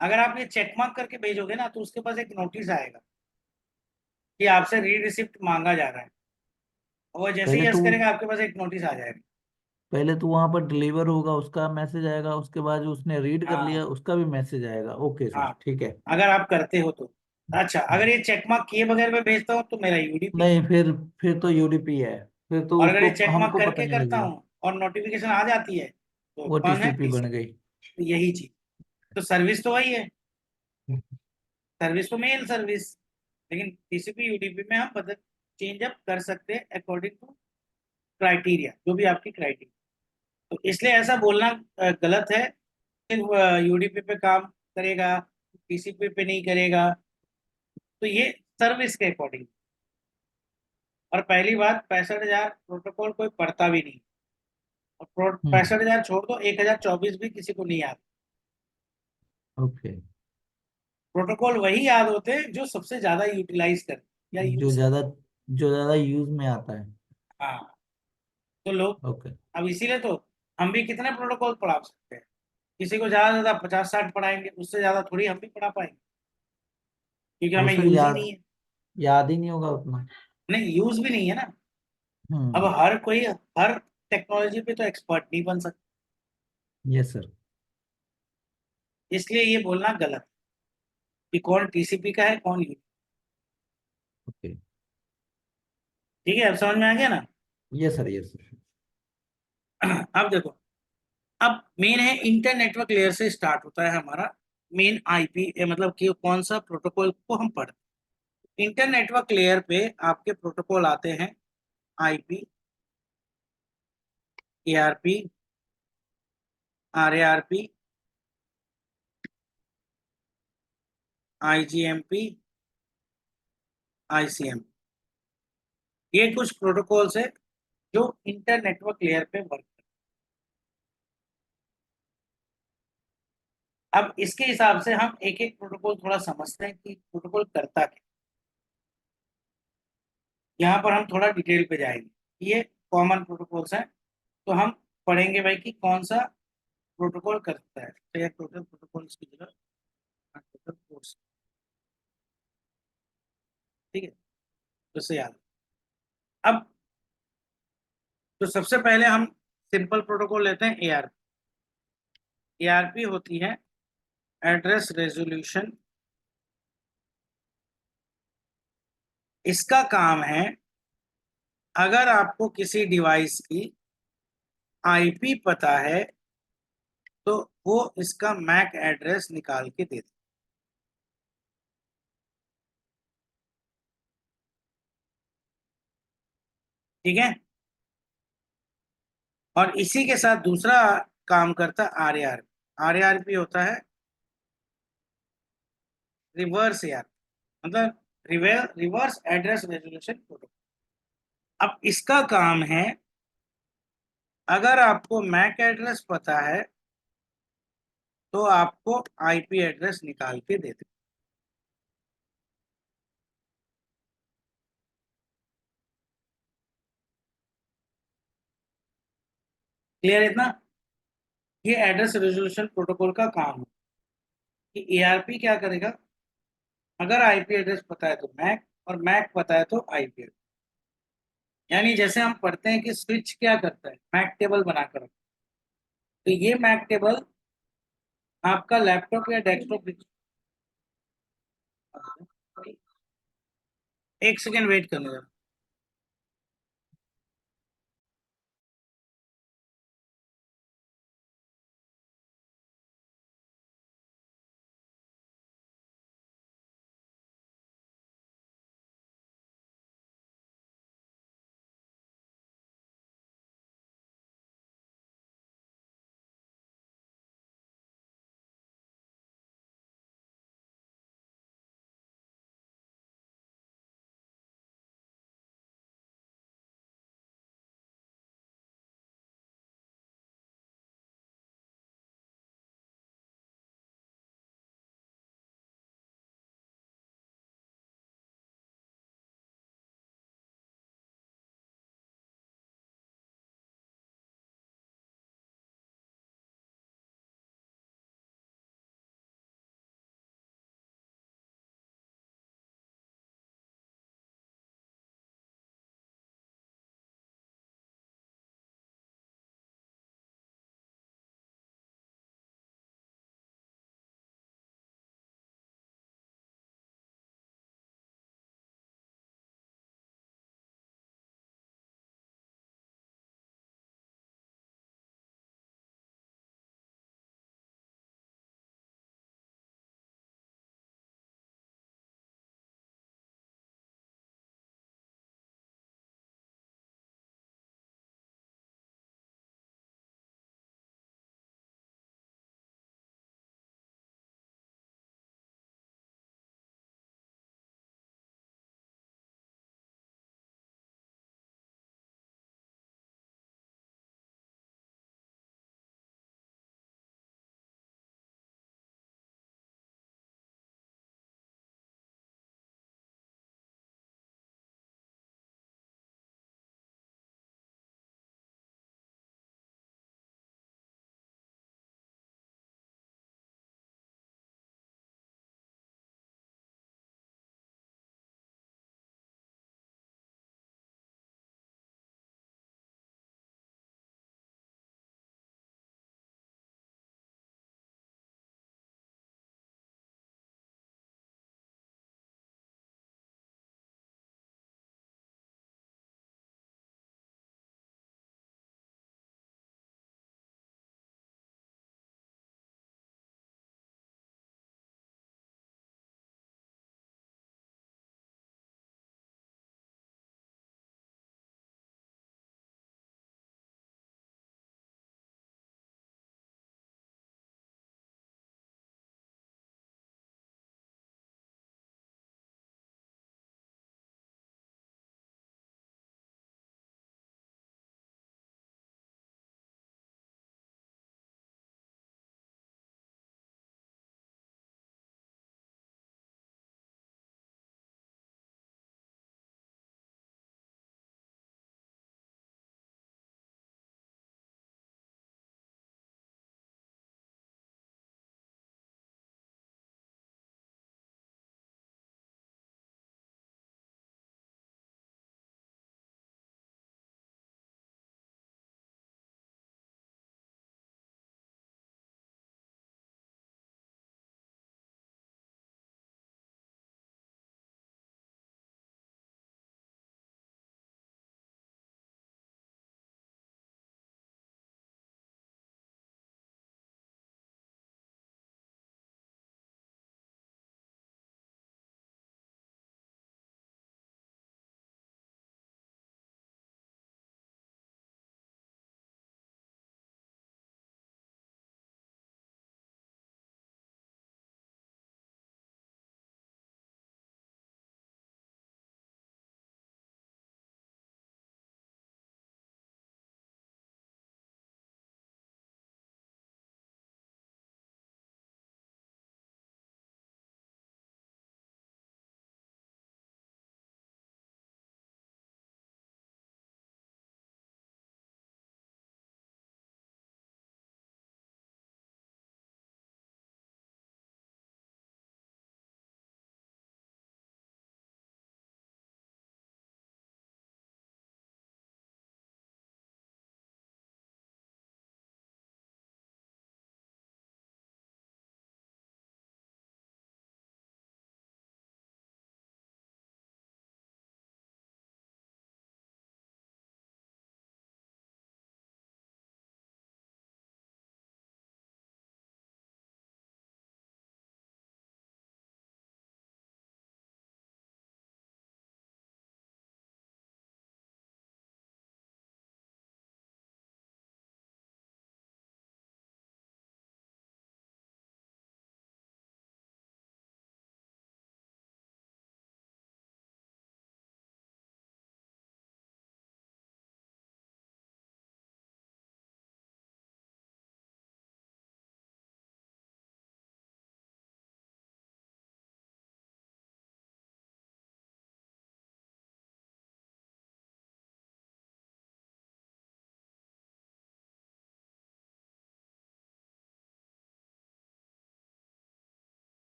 अगर आप ये चेक मार्क करके भेजोगे ना तो उसके पास एक नोटिस आएगा कि आपसे रीड रिसिप्ट मांगा जा रहा है। और वो जैसे ही पहले तो यस करेगा आपके पास एक नोटिस आ जाएगा। पहले तो वहां पर डिलीवर होगा, उसका मैसेज आएगा, उसके बाद जो उसने रीड कर लिया हाँ उसका भी मैसेज आएगा। ओके सर, हाँ। ठीक है। अगर आप करते हो तो अच्छा, अगर हम्म। ये चेक मार्क किए बगैर मैं भेजता हूँ तो मेरा यूडीपी। नहीं, फिर तो यूडीपी है, फिर तो और अगर उसको ये चेक मार्क हमको पता करके नहीं करता लगेगा। हूँ और नोटिफिकेशन आ जाती है तो वो कौन है? टीसीपी बन टीसीपी। गई। तो यही चीज, तो सर्विस तो वही है। सर्विस तो मेल सर्विस, लेकिन टीसीपी यूडीपी में हम बदल चेंज अप कर सकते हैं अकॉर्डिंग टू क्राइटेरिया, जो भी आपकी क्राइटेरिया। तो इसलिए ऐसा बोलना गलत है सिर्फ यूडीपी पे काम करेगा टीसीपी पे नहीं करेगा। तो ये सर्विस के अकॉर्डिंग। और पहली बात, 65,000 प्रोटोकॉल कोई पढ़ता भी नहीं। और हम्म। 65,000 छोड़ दो, 1024 भी किसी को नहीं याद। ओके। प्रोटोकॉल वही याद होते हैं जो सबसे ज्यादा यूटिलाइज कर या जो यूज। ज्यादा जो ज्यादा यूज में आता है। हाँ। तो लोग, ओके। अब इसीलिए तो हम भी कितने प्रोटोकॉल पढ़ा सकते हैं। किसी को ज्यादा से ज्यादा 50-60 पढ़ाएंगे, उससे ज्यादा थोड़ी हम भी पढ़ा पाएंगे क्योंकि वो हमें सर यूज ही नहीं याद है। याद ही नहीं होगा उतना। नहीं, यूज भी नहीं है ना। अब हम्म। हर कोई हर टेक्नोलॉजी पे तो एक्सपर्ट नहीं बन सकता। Yes sir. इसलिए ये बोलना गलत है कि कौन टीसीपी का है कौन यूज। ओके। ठीक है, अब समझ में आ गया ना? Yes sir, yes sir. अब देखो, अब मेन है इंटर नेटवर्क लेयर से स्टार्ट होता है हमारा मेन आईपी, मतलब कि कौन सा प्रोटोकॉल को हम पढ़ते हैं। इंटर नेटवर्क लेयर पे आपके प्रोटोकॉल आते हैं IP, ARP, RARP, IGMP, ICM. ये कुछ प्रोटोकॉल्स है जो इंटर नेटवर्क लेयर पे वर्क करते अब इसके हिसाब से हम एक एक प्रोटोकॉल थोड़ा समझते हैं कि प्रोटोकॉल करता क्या। यहाँ पर हम थोड़ा डिटेल पे जाएंगे। ये कॉमन प्रोटोकॉल्स हैं, तो हम पढ़ेंगे भाई कि कौन सा प्रोटोकॉल करता है। तो ये टोटल प्रोटोकॉल्स की जगह टोटल कोर्स, ठीक है, तो से याद। अब तो सबसे पहले हम सिंपल प्रोटोकॉल लेते हैं एआरपी। एआरपी होती है एड्रेस रेजोल्यूशन। इसका काम है, अगर आपको किसी डिवाइस की आईपी पता है तो वो इसका मैक एड्रेस निकाल के दे दे। ठीक है। और इसी के साथ दूसरा काम करता आरएआरपी। आरएआरपी होता है रिवर्स एआर, मतलब रिवर्स एड्रेस रेजोल्यूशन प्रोटोकॉल। अब इसका काम है, अगर आपको मैक एड्रेस पता है तो आपको आईपी एड्रेस निकाल के दे दे। क्लियर है इतना? ये एड्रेस रेजोल्यूशन प्रोटोकॉल का काम है कि एआरपी क्या करेगा, अगर आईपी एड्रेस पता है तो मैक, और मैक पता है तो आईपी एड्रेस। यानी जैसे हम पढ़ते हैं कि स्विच क्या करता है, मैक टेबल बनाकर रखता है। तो ये मैक टेबल आपका लैपटॉप या डेस्कटॉप, एक सेकेंड वेट करने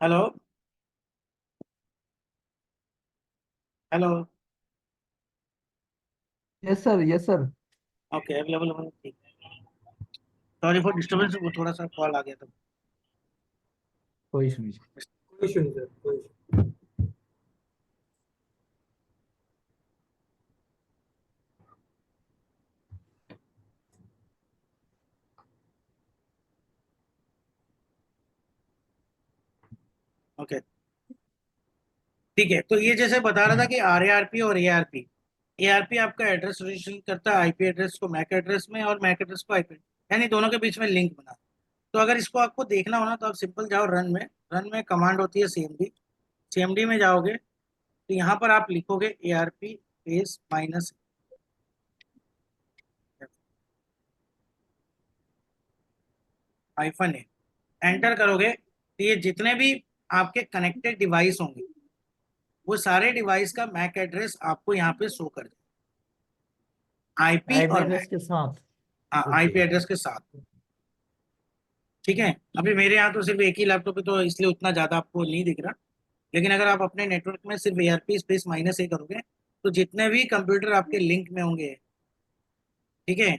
hello hello. Yes sir, yes sir. Okay, available हो, ठीक। सॉरी फॉर डिस्टर्बेंस, वो थोड़ा सा कॉल आ गया था। कोई इशू नहीं। कोई इशू नहीं सर, कोई issue ओके, ठीक है। तो ये जैसे बता रहा था कि आरएआरपी और एआरपी। एआरपी आपका एड्रेस रजिस्ट्रेशन करता है, आईपी एड्रेस को मैक एड्रेस में और मैक एड्रेस को आईपी, यानी दोनों के बीच में लिंक बना। तो अगर इसको आपको देखना हो ना, तो आप सिंपल जाओ रन में। रन में कमांड होती है सीएमडी। सीएमडी में जाओगे तो यहाँ पर आप लिखोगे एआरपी स्पेस माइनस हाइफन ए, एंटर करोगे तो ये जितने भी आपके कनेक्टेड डिवाइस होंगे वो सारे डिवाइस का मैक एड्रेस आपको यहाँ पे शो कर देगा, आईपी आईपी और एड्रेस मैक। के साथ। हाँ, ओके। आईपी एड्रेस के साथ। ठीक है। अभी मेरे यहाँ तो सिर्फ एक ही लैपटॉप है तो इसलिए उतना ज्यादा आपको नहीं दिख रहा, लेकिन अगर आप अपने नेटवर्क में सिर्फ एआरपी स्पेस माइनस ए करोगे तो जितने भी कंप्यूटर आपके लिंक में होंगे, ठीक है,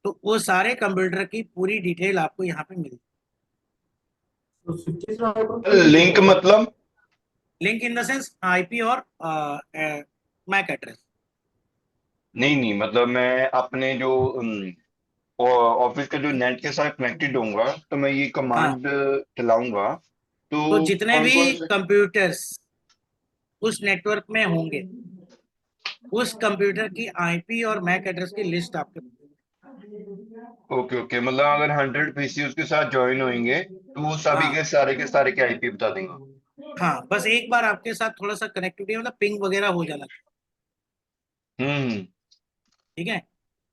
तो वो सारे कंप्यूटर की पूरी डिटेल आपको यहाँ पे मिलेगी। तो स्विचेस राउटर को नहीं लिंक चाहिए। मतलब? Link in the sense IP और मैक एड्रेस। नहीं नहीं, मतलब मैं अपने जो ऑफिस का जो नेट के साथ कनेक्टेड होऊंगा तो मैं ये हाँ, कमांड चलाऊंगा तो तो जितने कौन भी कौन से? कंप्यूटर्स उस नेटवर्क में होंगे उस कंप्यूटर की आईपी और मैक एड्रेस की लिस्ट आपके। ओके ओके, मतलब अगर 100 पीसी उसके साथ ज्वाइन होंगे तो वो सभी हाँ के सारे के आईपी बता देंगे। हाँ, बस एक बार आपके साथ थोड़ा सा कनेक्टिविटी मतलब पिंग वगैरह हो जाना चाहिए। हम्म। ठीक है।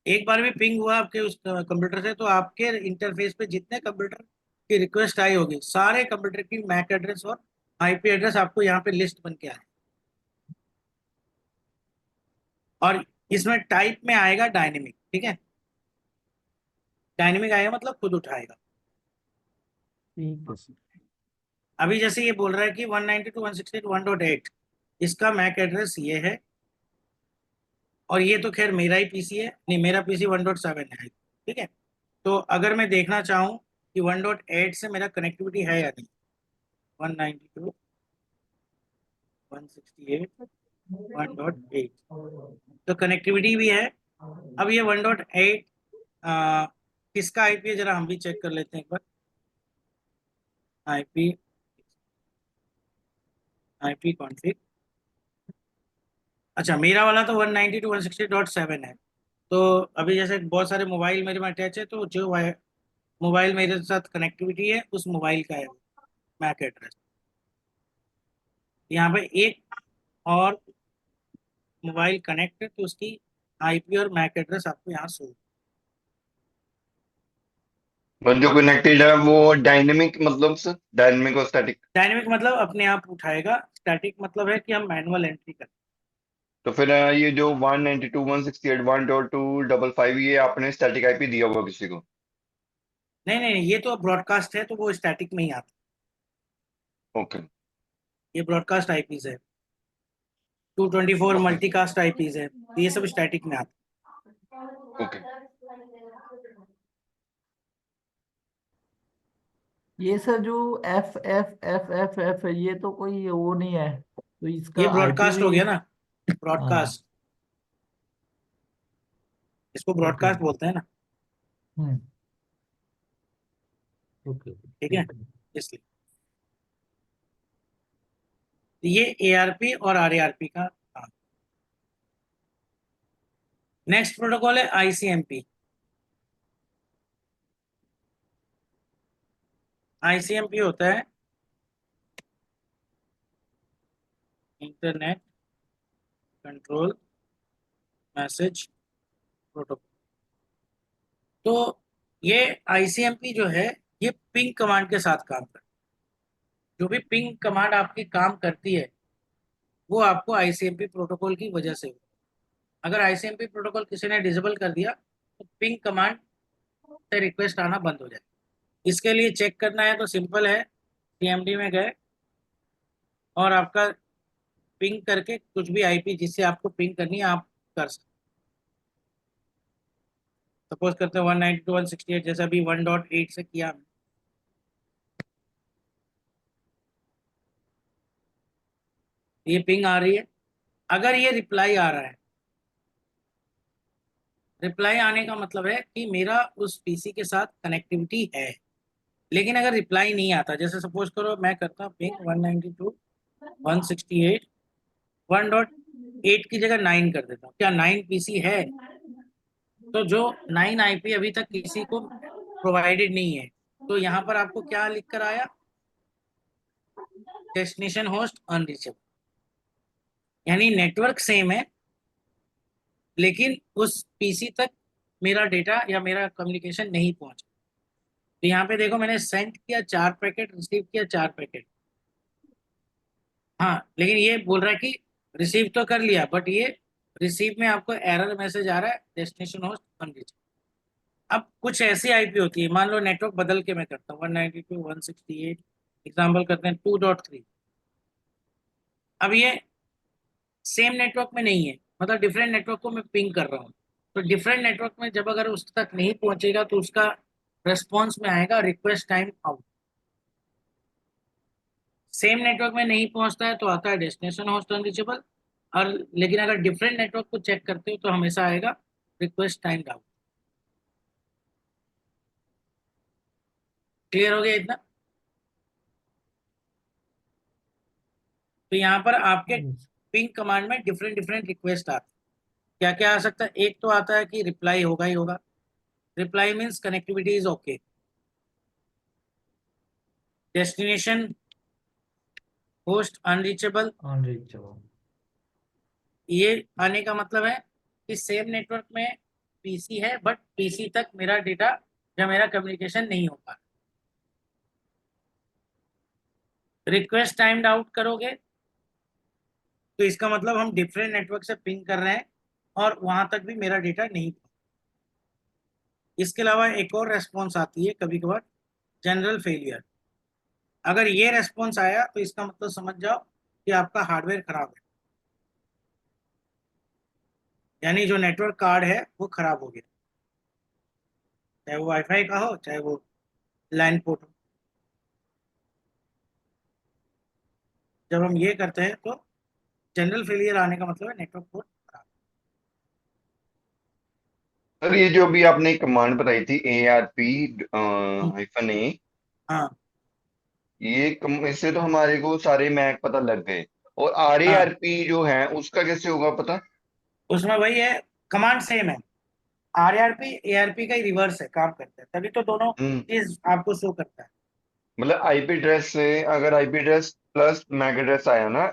एक बार भी पिंग हुआ आपके उस कंप्यूटर से तो आपके इंटरफेस पे जितने कंप्यूटर की रिक्वेस्ट आई होगी सारे कंप्यूटर की मैक एड्रेस और आईपी एड्रेस आपको यहाँ पे लिस्ट बन के आए। और इसमें टाइप में आएगा डायनेमिक। ठीक है, डायनेमिक आएगा मतलब खुद उठाएगा। ठीक है सर। अभी जैसे ये बोल रहा है कि 192.168.1.8 इसका मैक एड्रेस ये है, और ये तो खैर मेरा ही पीसी है, नहीं मेरा पीसी 1.7 है। ठीक है, तो अगर मैं देखना चाहूँ कि 1.8 से मेरा कनेक्टिविटी है या नहीं, 192 168 1.8 तो कनेक्टिविटी भी है। अब ये 1.8 किसका आईपी है जरा हम भी चेक कर लेते हैं एक बार। आईपी आईपी कॉन्फ़िग, अच्छा मेरा वाला तो 192.168.7 है। तो अभी जैसे बहुत सारे मोबाइल मेरे में अटैच है, तो जो मोबाइल मेरे साथ कनेक्टिविटी है उस मोबाइल का है मैक एड्रेस। यहाँ पे एक और मोबाइल कनेक्ट है तो उसकी आईपी और मैक एड्रेस आपको यहाँ शो। बस जो कनेक्टेड है वो डायनेमिक, मतलब सर डायनेमिक और स्टैटिक? डायनेमिक मतलब अपने आप उठाएगा, स्टैटिक मतलब है कि हम मैनुअल एंट्री करें। तो फिर ये जो 192.168.1.255 ये आपने स्टैटिक आईपी दिया हुआ किसी को? नहीं नहीं नहीं, ये तो ब्रॉडकास्ट है तो वो स्टैटिक में ही आता ओके है। ये ब्रॉडकास्ट आईपीज है, 224 ओके मल्टीकास्ट आईपीज है, तो ये सब स्टैटिक में आता ओके। ये सर जो F F F F F है, ये तो कोई वो नहीं है, तो है। ये इसका आईपी ब्रॉडकास्ट हो भी। गया ना, हाँ। ब्रॉडकास्ट, इसको ओके। ब्रॉडकास्ट बोलते हैं ना। हम्म। ओके। ठीक है, ठीक है। इसलिए ये एआरपी और आरएआरपी का काम। नेक्स्ट प्रोटोकॉल है आईसीएमपी। आईसीएमपी होता है इंटरनेट कंट्रोल मैसेज प्रोटोकॉल। तो ये आईसीएमपी जो है ये पिंग कमांड के साथ काम करता है। जो भी पिंग कमांड आपकी काम करती है वो आपको आईसीएमपी प्रोटोकॉल की वजह से होती है। अगर आईसीएमपी प्रोटोकॉल किसी ने डिसेबल कर दिया तो पिंग कमांड से रिक्वेस्ट आना बंद हो जाए। इसके लिए चेक करना है तो सिंपल है, सीएमडी में गए, और आपका पिंग करके कुछ भी आईपी जिससे आपको पिंग करनी है आप कर सकते। सपोज करते हैं 192.168 जैसा भी 1.8 से किया हमने। ये पिंग आ रही है। अगर ये रिप्लाई आ रहा है, रिप्लाई आने का मतलब है कि मेरा उस पीसी के साथ कनेक्टिविटी है। लेकिन अगर रिप्लाई नहीं आता, जैसे सपोज करो मैं करता हूँ पिंग 192.168 1.8 की जगह 9 कर देता हूँ, क्या 9 पीसी है? तो जो 9 आईपी अभी तक किसी को प्रोवाइडेड नहीं है, तो यहाँ पर आपको क्या लिख कर आया? Destination host unreachable. यानी नेटवर्क सेम है लेकिन उस पीसी तक मेरा डेटा या मेरा कम्युनिकेशन नहीं पहुंचा। तो यहाँ पे देखो मैंने सेंड किया 4 पैकेट, रिसीव किया 4 पैकेट। हाँ, लेकिन ये बोल रहा है कि रिसीव तो कर लिया, बट ये रिसीव में आपको एरर मैसेज आ रहा है, डेस्टिनेशन होस्ट अनरीचेबल। अब कुछ ऐसी आईपी होती है, मान लो नेटवर्क बदल के मैं करता हूँ 192.168, एग्जाम्पल करते हैं 2.3। अब ये सेम नेटवर्क में नहीं है, मतलब डिफरेंट नेटवर्क को मैं पिंग कर रहा हूँ। तो डिफरेंट नेटवर्क में जब अगर उस तक नहीं पहुंचेगा तो उसका रेस्पॉन्स में आएगा request time out. Same network में नहीं पहुंचता है तो आता है डेस्टिनेशन होस्ट अनरीचेबल। और लेकिन अगर डिफरेंट नेटवर्क को चेक करते हो तो हमेशा आएगा रिक्वेस्ट टाइम आउट। क्लियर हो गया इतना? तो यहाँ पर आपके पिंग कमांड में डिफरेंट डिफरेंट रिक्वेस्ट आते हैं। क्या क्या आ सकता है? एक तो आता है कि रिप्लाई होगा ही होगा। Reply means connectivity is okay. Destination host unreachable, unreachable. ये आने का मतलब है कि सेम नेटवर्क में पीसी है बट पीसी तक मेरा डेटा या मेरा कम्युनिकेशन नहीं हो पा। रिक्वेस्ट टाइम्ड आउट करोगे तो इसका मतलब हम डिफरेंट नेटवर्क से पिंग कर रहे हैं और वहां तक भी मेरा डेटा नहीं। इसके अलावा एक और रेस्पॉन्स आती है कभी कभार, जनरल फेलियर। अगर ये रेस्पॉन्स आया तो इसका मतलब समझ जाओ कि आपका हार्डवेयर खराब है, यानी जो नेटवर्क कार्ड है वो खराब हो गया, चाहे वो वाईफाई का हो चाहे वो लैन पोर्ट हो। जब हम ये करते हैं तो जनरल फेलियर आने का मतलब है नेटवर्क पोर्ट खराब। सर ये जो अभी आपने कमांड बताई थी ARP हम्म, -A, हाँ इससे तो हमारे को सारे मैक पता लग गए। और हाँ, RARP जो है उसका कैसे होगा पता? उसमें वही है, कमांड सेम है। आरआरपी एआरपी का ही रिवर्स है, काम करता है, तभी तो दोनों हम्म चीज आपको शो करता है। मतलब आईपी एड्रेस से अगर IP address plus MAC address आया ना हाँ,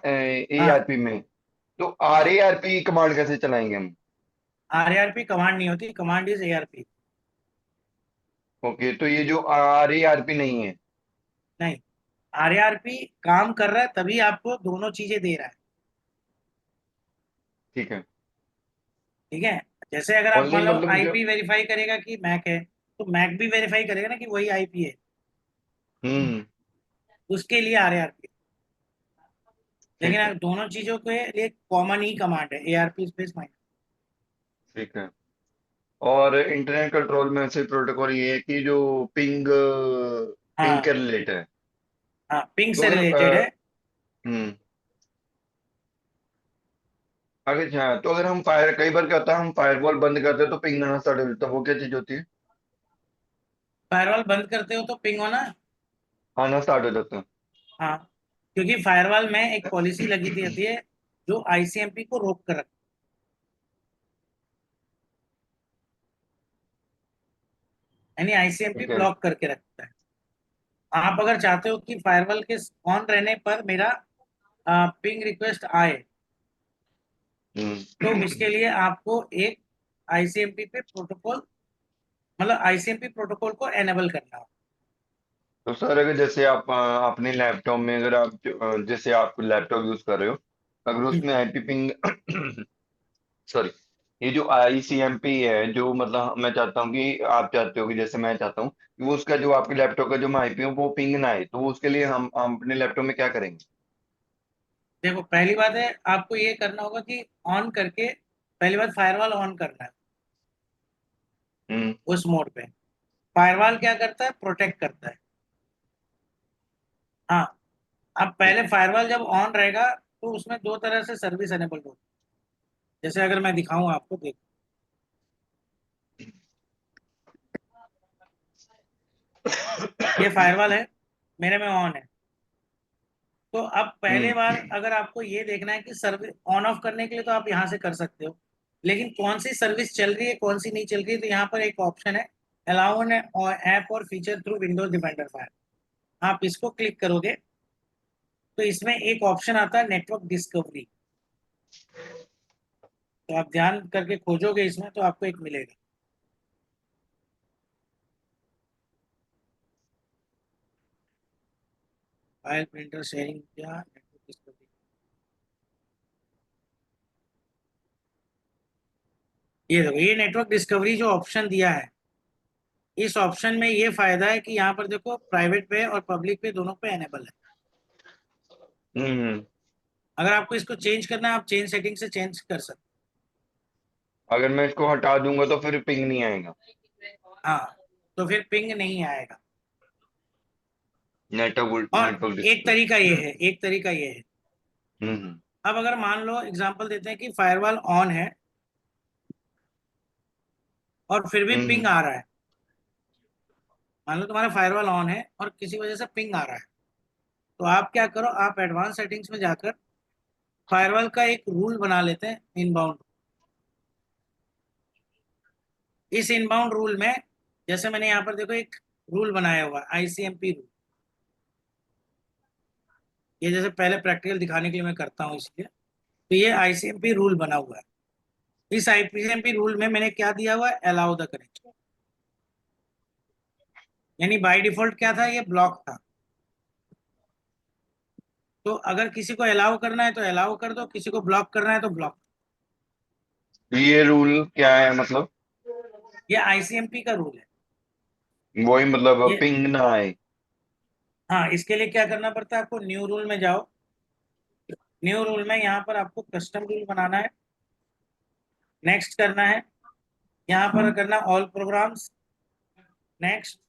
ARP में, तो RARP कमांड कैसे चलाएंगे हम? आरआरपी कमांड नहीं होती, कमांड इज एआरपी। ओके, तो ये जो RARP नहीं है। नहीं, आरआरपी काम कर रहा है तभी आपको दोनों चीजें दे रहा है। ठीक है। ठीक है, जैसे अगर आप ओनली मान लो मतलब जो आईपी वेरीफाई करेगा कि मैक है, तो मैक भी वेरीफाई करेगा ना कि वही आईपी है, हम्म उसके लिए आरआरपी। लेकिन ठीक है। अगर दोनों चीजों के लिए कॉमन ही कमांड है, एआरपी स्पेस माइनस। ठीक है। और इंटरनेट कंट्रोल में से प्रोटोकॉल ये है कि जो पिंग पिंग के हाँ रिलेटेड है। हाँ, पिंग तो से अगर रिलेटेड है। हम्म अगर हाँ, तो अगर हम फायर कई बार क्या होता है हम फायरवॉल बंद करते हैं तो पिंग आना स्टार्ट हो जाता है, वो क्या चीज होती है? फायरवॉल बंद करते हो तो पिंग होना। आना स्टार्ट हो जाता है। हाँ, क्योंकि फायरवॉल में एक पॉलिसी लगी थी रहती है जो आईसीएमपी को रोक कर रखती है, यानी आईसीएमपी ठीक है। ब्लॉक करके रखता है। आप अगर चाहते हो कि फायरवॉल के ऑन रहने पर मेरा पिंग रिक्वेस्ट आए, तो हम्म उसके लिए आपको एक आईसीएमपी पे प्रोटोकॉल, मतलब आईसीएमपी प्रोटोकॉल को एनेबल करना होगा। तो सर अगर जैसे आप अपने लैपटॉप में अगर आप जैसे आप लैपटॉप यूज कर रहे हो, अगर हम्म, उसमें आईपी पिंग सॉरी, ये जो ICMP है जो मतलब मैं चाहता हूँ कि आप चाहते हो कि जैसे मैं चाहता हूँ कि वो उसका जो आपके लैपटॉप का जो मैं आईपी हूँ वो पिंग ना आए, तो वो उसके लिए हम अपने लैपटॉप में क्या करेंगे? देखो पहली बात है, आपको ये करना होगा कि ऑन करके पहली बात फायरवॉल ऑन करना है हम्म उस मोड पे। फायरवॉल क्या करता है, प्रोटेक्ट करता है। हाँ, अब ठीक पहले फायरवॉल जब ऑन रहेगा तो उसमें दो तरह से सर्विस एनेबल होगी। जैसे अगर मैं दिखाऊं आपको, देखो ये फायरवॉल है, मेरे में ऑन है। तो अब पहले बार हम्म अगर आपको ये देखना है कि सर्विस ऑन ऑफ करने के लिए तो आप यहाँ से कर सकते हो, लेकिन कौन सी सर्विस चल रही है कौन सी नहीं चल रही है, तो यहाँ पर एक ऑप्शन है अलाउ एन ऐप और feature through Windows defender fire. आप इसको क्लिक करोगे तो इसमें एक ऑप्शन आता है नेटवर्क डिस्कवरी। तो आप ध्यान करके खोजोगे इसमें तो आपको एक मिलेगा। फाइल प्रिंटर शेयरिंग क्या, नेटवर्क डिस्कवरी। ये देखो, ये नेटवर्क डिस्कवरी जो ऑप्शन दिया है, इस ऑप्शन में ये फायदा है कि यहाँ पर देखो प्राइवेट पे और पब्लिक पे दोनों पे एनेबल है। हम्म अगर आपको इसको चेंज करना है आप चेंज सेटिंग से चेंज कर सकते अगर मैं इसको हटा दूंगा तो फिर पिंग नहीं आएगा। हो। हाँ, तो फिर पिंग नहीं आएगा। नेटवर्क और नेटवर्क एक तरीका ये डिस्प्ले। है, एक तरीका ये है। हम्म अब अगर मान लो एग्जांपल देते हैं कि फायरवॉल ऑन है और फिर भी पिंग हम्म आ रहा है। मान लो तुम्हारा फायरवॉल ऑन है और किसी वजह से पिंग आ रहा है, तो आप क्या करो, आप एडवांस सेटिंग्स में जाकर फायरवॉल का एक रूल बना लेते हैं इनबाउंड। इस इनबाउंड रूल में जैसे मैंने यहाँ पर देखो एक रूल बनाया हुआ है आईसीएमपी रूल। ये जैसे पहले प्रैक्टिकल दिखाने के लिए मैं करता हूँ इसलिए, तो ये आईसीएमपी रूल बना हुआ है। इस आईसीएमपी रूल में मैंने क्या दिया हुआ है, अलाउ द कनेक्शन। यानी बाय डिफॉल्ट क्या था, ये ब्लॉक था। तो अगर किसी को अलाउ करना है तो अलाउ कर दो, किसी को ब्लॉक करना है तो ब्लॉक। ये रूल क्या है मतलब? ये आईसीएमपी का रूल है। वही मतलब ये, पिंग ना आए। हाँ, इसके लिए क्या करना पड़ता है आपको, न्यू रूल में जाओ। न्यू रूल में यहाँ पर आपको कस्टम रूल बनाना है, नेक्स्ट करना है, यहाँ पर करना ऑल प्रोग्राम्स, नेक्स्ट।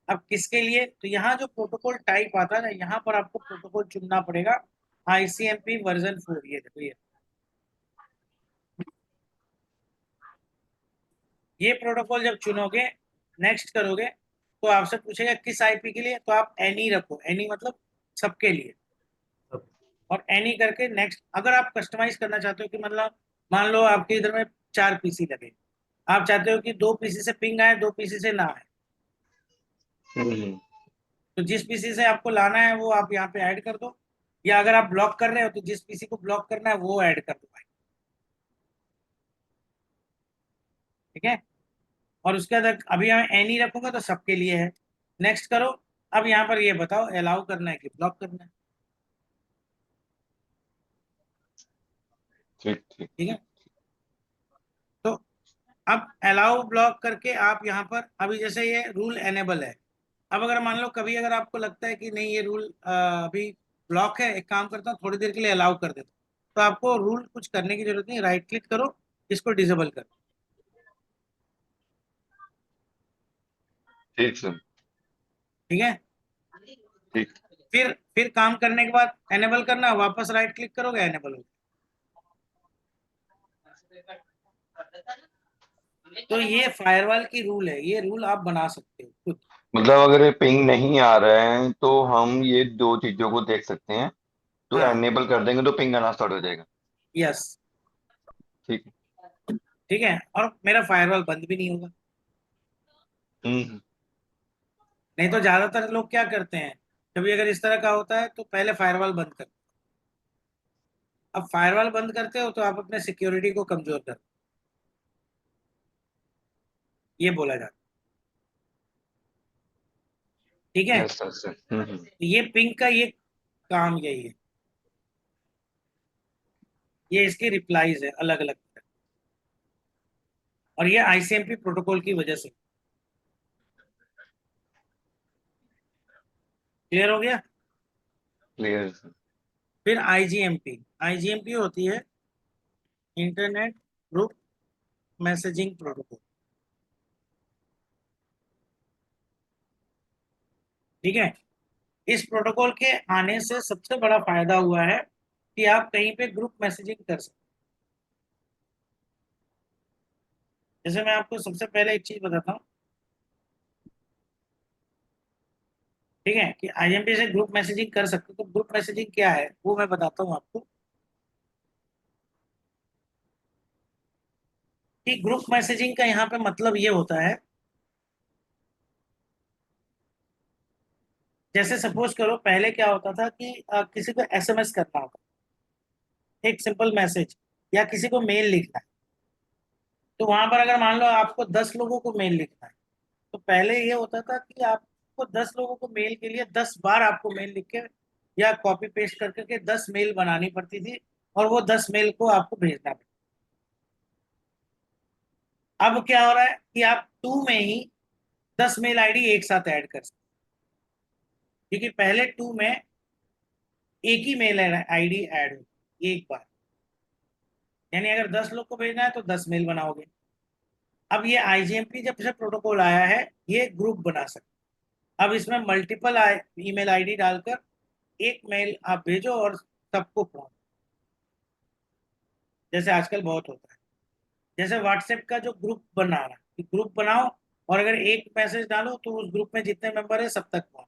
अब किसके लिए, तो यहाँ जो प्रोटोकॉल टाइप आता है ना, यहाँ पर आपको प्रोटोकॉल चुनना पड़ेगा आईसीएमपी वर्जन 4। ये प्रोटोकॉल जब चुनोगे, नेक्स्ट करोगे, तो आपसे पूछेगा किस आईपी के लिए, तो आप एनी रखो, एनी मतलब सबके लिए, और एनी करके नेक्स्ट। अगर आप कस्टमाइज करना चाहते हो कि मतलब मान लो आपके इधर में 4 पीसी लगे, आप चाहते हो कि 2 पीसी से पिंग आए 2 पीसी से ना आए, हम्म तो जिस पीसी से आपको लाना है वो आप यहाँ पे ऐड कर दो, या अगर आप ब्लॉक कर रहे हो तो जिस पीसी को ब्लॉक करना है वो ऐड कर दो भाई। ठीक है, और उसके बाद अभी मैं एनी रखूंगा तो सबके लिए है, नेक्स्ट करो। अब यहाँ पर ये बताओ अलाउ करना है कि ब्लॉक करना है। ठीक ठीक ठीक है, ठीक। तो अब अलाउ ब्लॉक करके आप यहाँ पर अभी जैसे ये रूल एनेबल है। अब अगर मान लो कभी अगर आपको लगता है कि नहीं ये रूल अभी ब्लॉक है, एक काम करता हूँ थोड़ी देर के लिए अलाउ कर देता हूँ, तो आपको रूल कुछ करने की जरूरत नहीं, राइट क्लिक करो, इसको डिसेबल करो। ठीक सर। ठीक है, ठीक। फिर काम करने के बाद एनेबल करना, वापस राइट क्लिक करोगे एनेबल हो। तो ये फायरवॉल की रूल है, ये रूल आप बना सकते हो खुद। मतलब अगर ये पिंग नहीं आ रहा है तो हम ये दो चीजों को देख सकते हैं। तो हाँ, एनेबल कर देंगे तो पिंग आना स्टार्ट हो जाएगा। यस, ठीक है। ठीक है, और मेरा फायरवॉल बंद भी नहीं होगा। हम्म नहीं तो ज्यादातर लोग क्या करते हैं, कभी अगर इस तरह का होता है तो पहले फायरवॉल बंद कर। अब फायरवॉल बंद करते हो तो आप अपने सिक्योरिटी को कमजोर कर, ये बोला जाता है। ठीक है, यस सर सर तो ये पिंग का ये काम यही है, ये इसकी रिप्लाईज है अलग अलग, और ये आईसीएमपी प्रोटोकॉल की वजह से। क्लियर हो गया। Clear sir. फिर आईजीएमपी होती है इंटरनेट ग्रुप मैसेजिंग प्रोटोकॉल। ठीक है, इस प्रोटोकॉल के आने से सबसे बड़ा फायदा हुआ है कि आप कहीं पे ग्रुप मैसेजिंग कर सकते। जैसे मैं आपको सबसे पहले एक चीज बताता हूँ, ठीक है, कि आईएमपी से ग्रुप मैसेजिंग कर सकते हो। तो ग्रुप मैसेजिंग क्या है वो मैं बताता हूँ आपको, कि ग्रुप मैसेजिंग का यहाँ पे मतलब ये होता है, जैसे सपोज करो पहले क्या होता था कि किसी को एसएमएस करना होता, एक सिंपल मैसेज, या किसी को मेल लिखना है। तो वहां पर अगर मान लो आपको 10 लोगों को मेल लिखना है, तो पहले ये होता था कि आपको 10 लोगों को मेल के लिए 10 बार आपको मेल लिख के या कॉपी पेस्ट कर करके 10 मेल बनानी पड़ती थी, और वो 10 मेल को आपको भेजना पड़ता। अब क्या हो रहा है कि आप टू में ही 10 मेल आईडी एक साथ ऐड कर सकते, क्योंकि पहले टू में एक ही मेल आईडी ऐड होगी एक बार, यानी अगर 10 लोग को भेजना है तो 10 मेल बनाओगे। अब ये आईजीएमपी जब से प्रोटोकॉल आया है, ये ग्रुप बना सकते। अब इसमें मल्टीपल ईमेल आईडी डालकर एक मेल आप भेजो और सबको पहुंच, जैसे आजकल बहुत होता है। जैसे व्हाट्सएप का जो ग्रुप बना रहा है, ग्रुप बनाओ और अगर एक मैसेज डालो तो उस ग्रुप में जितने मेंबर है सब तक पहुंच।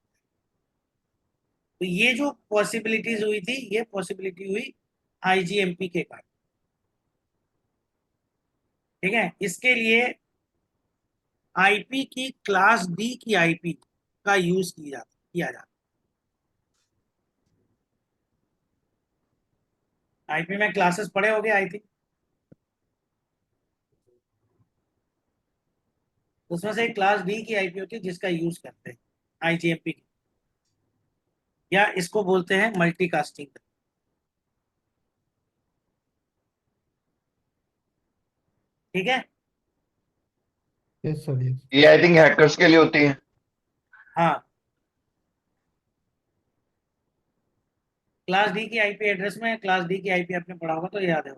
तो ये जो पॉसिबिलिटीज हुई थी, ये पॉसिबिलिटी हुई आईजीएमपी के कारण। ठीक है, इसके लिए आईपी की क्लास डी की आईपी का यूज किया जाता। आईपी में क्लासेस पढ़े होंगे आई थिंक, उसमें से एक क्लास डी की आईपी होती है जिसका यूज करते हैं आईजीएमपी की, या इसको बोलते हैं मल्टीकास्टिंग। ठीक है, यस सर यस। ये आई थिंक हैकर्स के लिए होती है। हाँ, क्लास डी की आईपी एड्रेस में क्लास डी की आईपी आपने पढ़ा होगा तो याद है,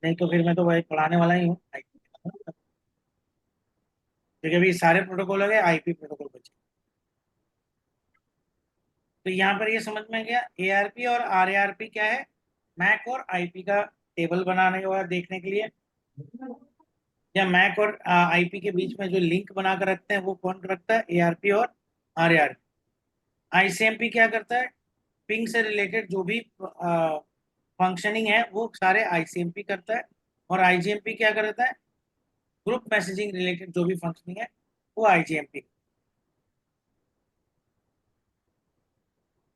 नहीं तो फिर मैं तो वही पढ़ाने वाला ही हूँ आईपी, क्योंकि अभी सारे प्रोटोकॉल हो गए, आईपी प्रोटोकॉल बचे। तो यहाँ पर ये समझ में गया एआरपी और आरएआरपी क्या है, मैक और आईपी का टेबल बनाने का देखने के लिए, या मैक और आईपी के बीच में जो लिंक बनाकर रखते हैं वो कौन रखता है, एआरपी और आरएआरपी। आईसीएमपी क्या करता है, पिंग से रिलेटेड जो भी फंक्शनिंग है वो सारे आईसीएमपी करता है, और आईजीएमपी क्या करता है, ग्रुप मैसेजिंग रिलेटेड जो भी फंक्शनिंग है वो आईजीएमपी।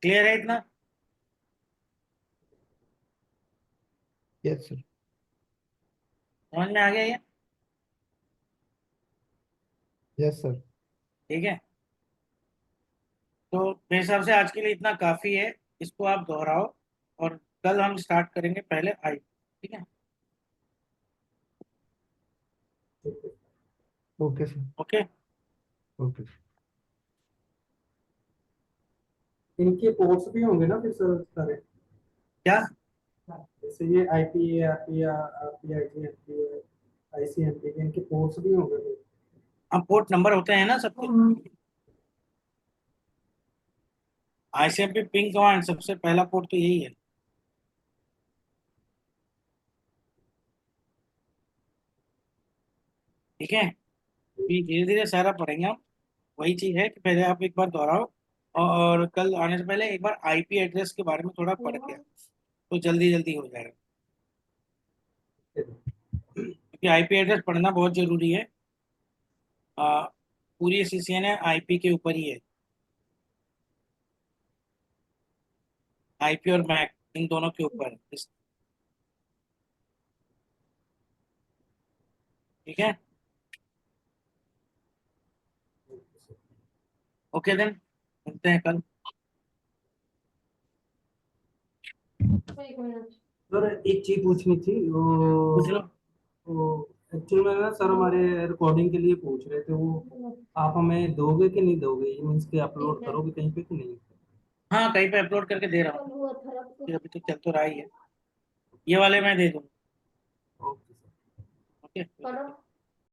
क्लियर है इतना? Yes sir. समझ में आ गया ये? Yes sir. ठीक है, तो मेरे हिसाब से आज के लिए इतना काफी है, इसको आप दोहराओ, और कल हम स्टार्ट करेंगे पहले आई। ठीक है, ओके सर। ओके। ओके। इनके पोर्ट्स भी होंगे ना फिर सर सारे, क्या? जैसे ये IP RP RP IGMP ICMP के इनके पोर्ट्स भी होंगे फिर। अब पोर्ट नंबर होते हैं ना सबके, आईसीएमपी पिंग कमांड सबसे पहला पोर्ट तो यही है। ठीक है, धीरे धीरे सारा पढ़ेंगे हम। वही चीज है कि पहले आप एक बार दोहराओ, और कल आने से पहले एक बार आईपी एड्रेस के बारे में थोड़ा पढ़ के आओ, तो जल्दी जल्दी हो जाएगा, क्योंकि आईपी एड्रेस पढ़ना बहुत जरूरी है। आ, पूरी सीसीएन है आईपी के ऊपर ही है, आईपी और मैक इन दोनों के ऊपर है ठीक है, ओके देन, मिलते हैं कल। सर एक चीज पूछनी थी पूछ लो। वो एक्चुअली में ना सर हमारे रिकॉर्डिंग के लिए पूछ रहे थे, वो आप हमें दोगे कि नहीं दोगे, ये मीन्स कि अपलोड करोगे कहीं पे कि नहीं? हाँ कहीं पे अपलोड करके दे रहा हूँ, ये अभी तो चल तो रहा ही है, ये वाले मैं दे दूँ। Okay sir. ओके।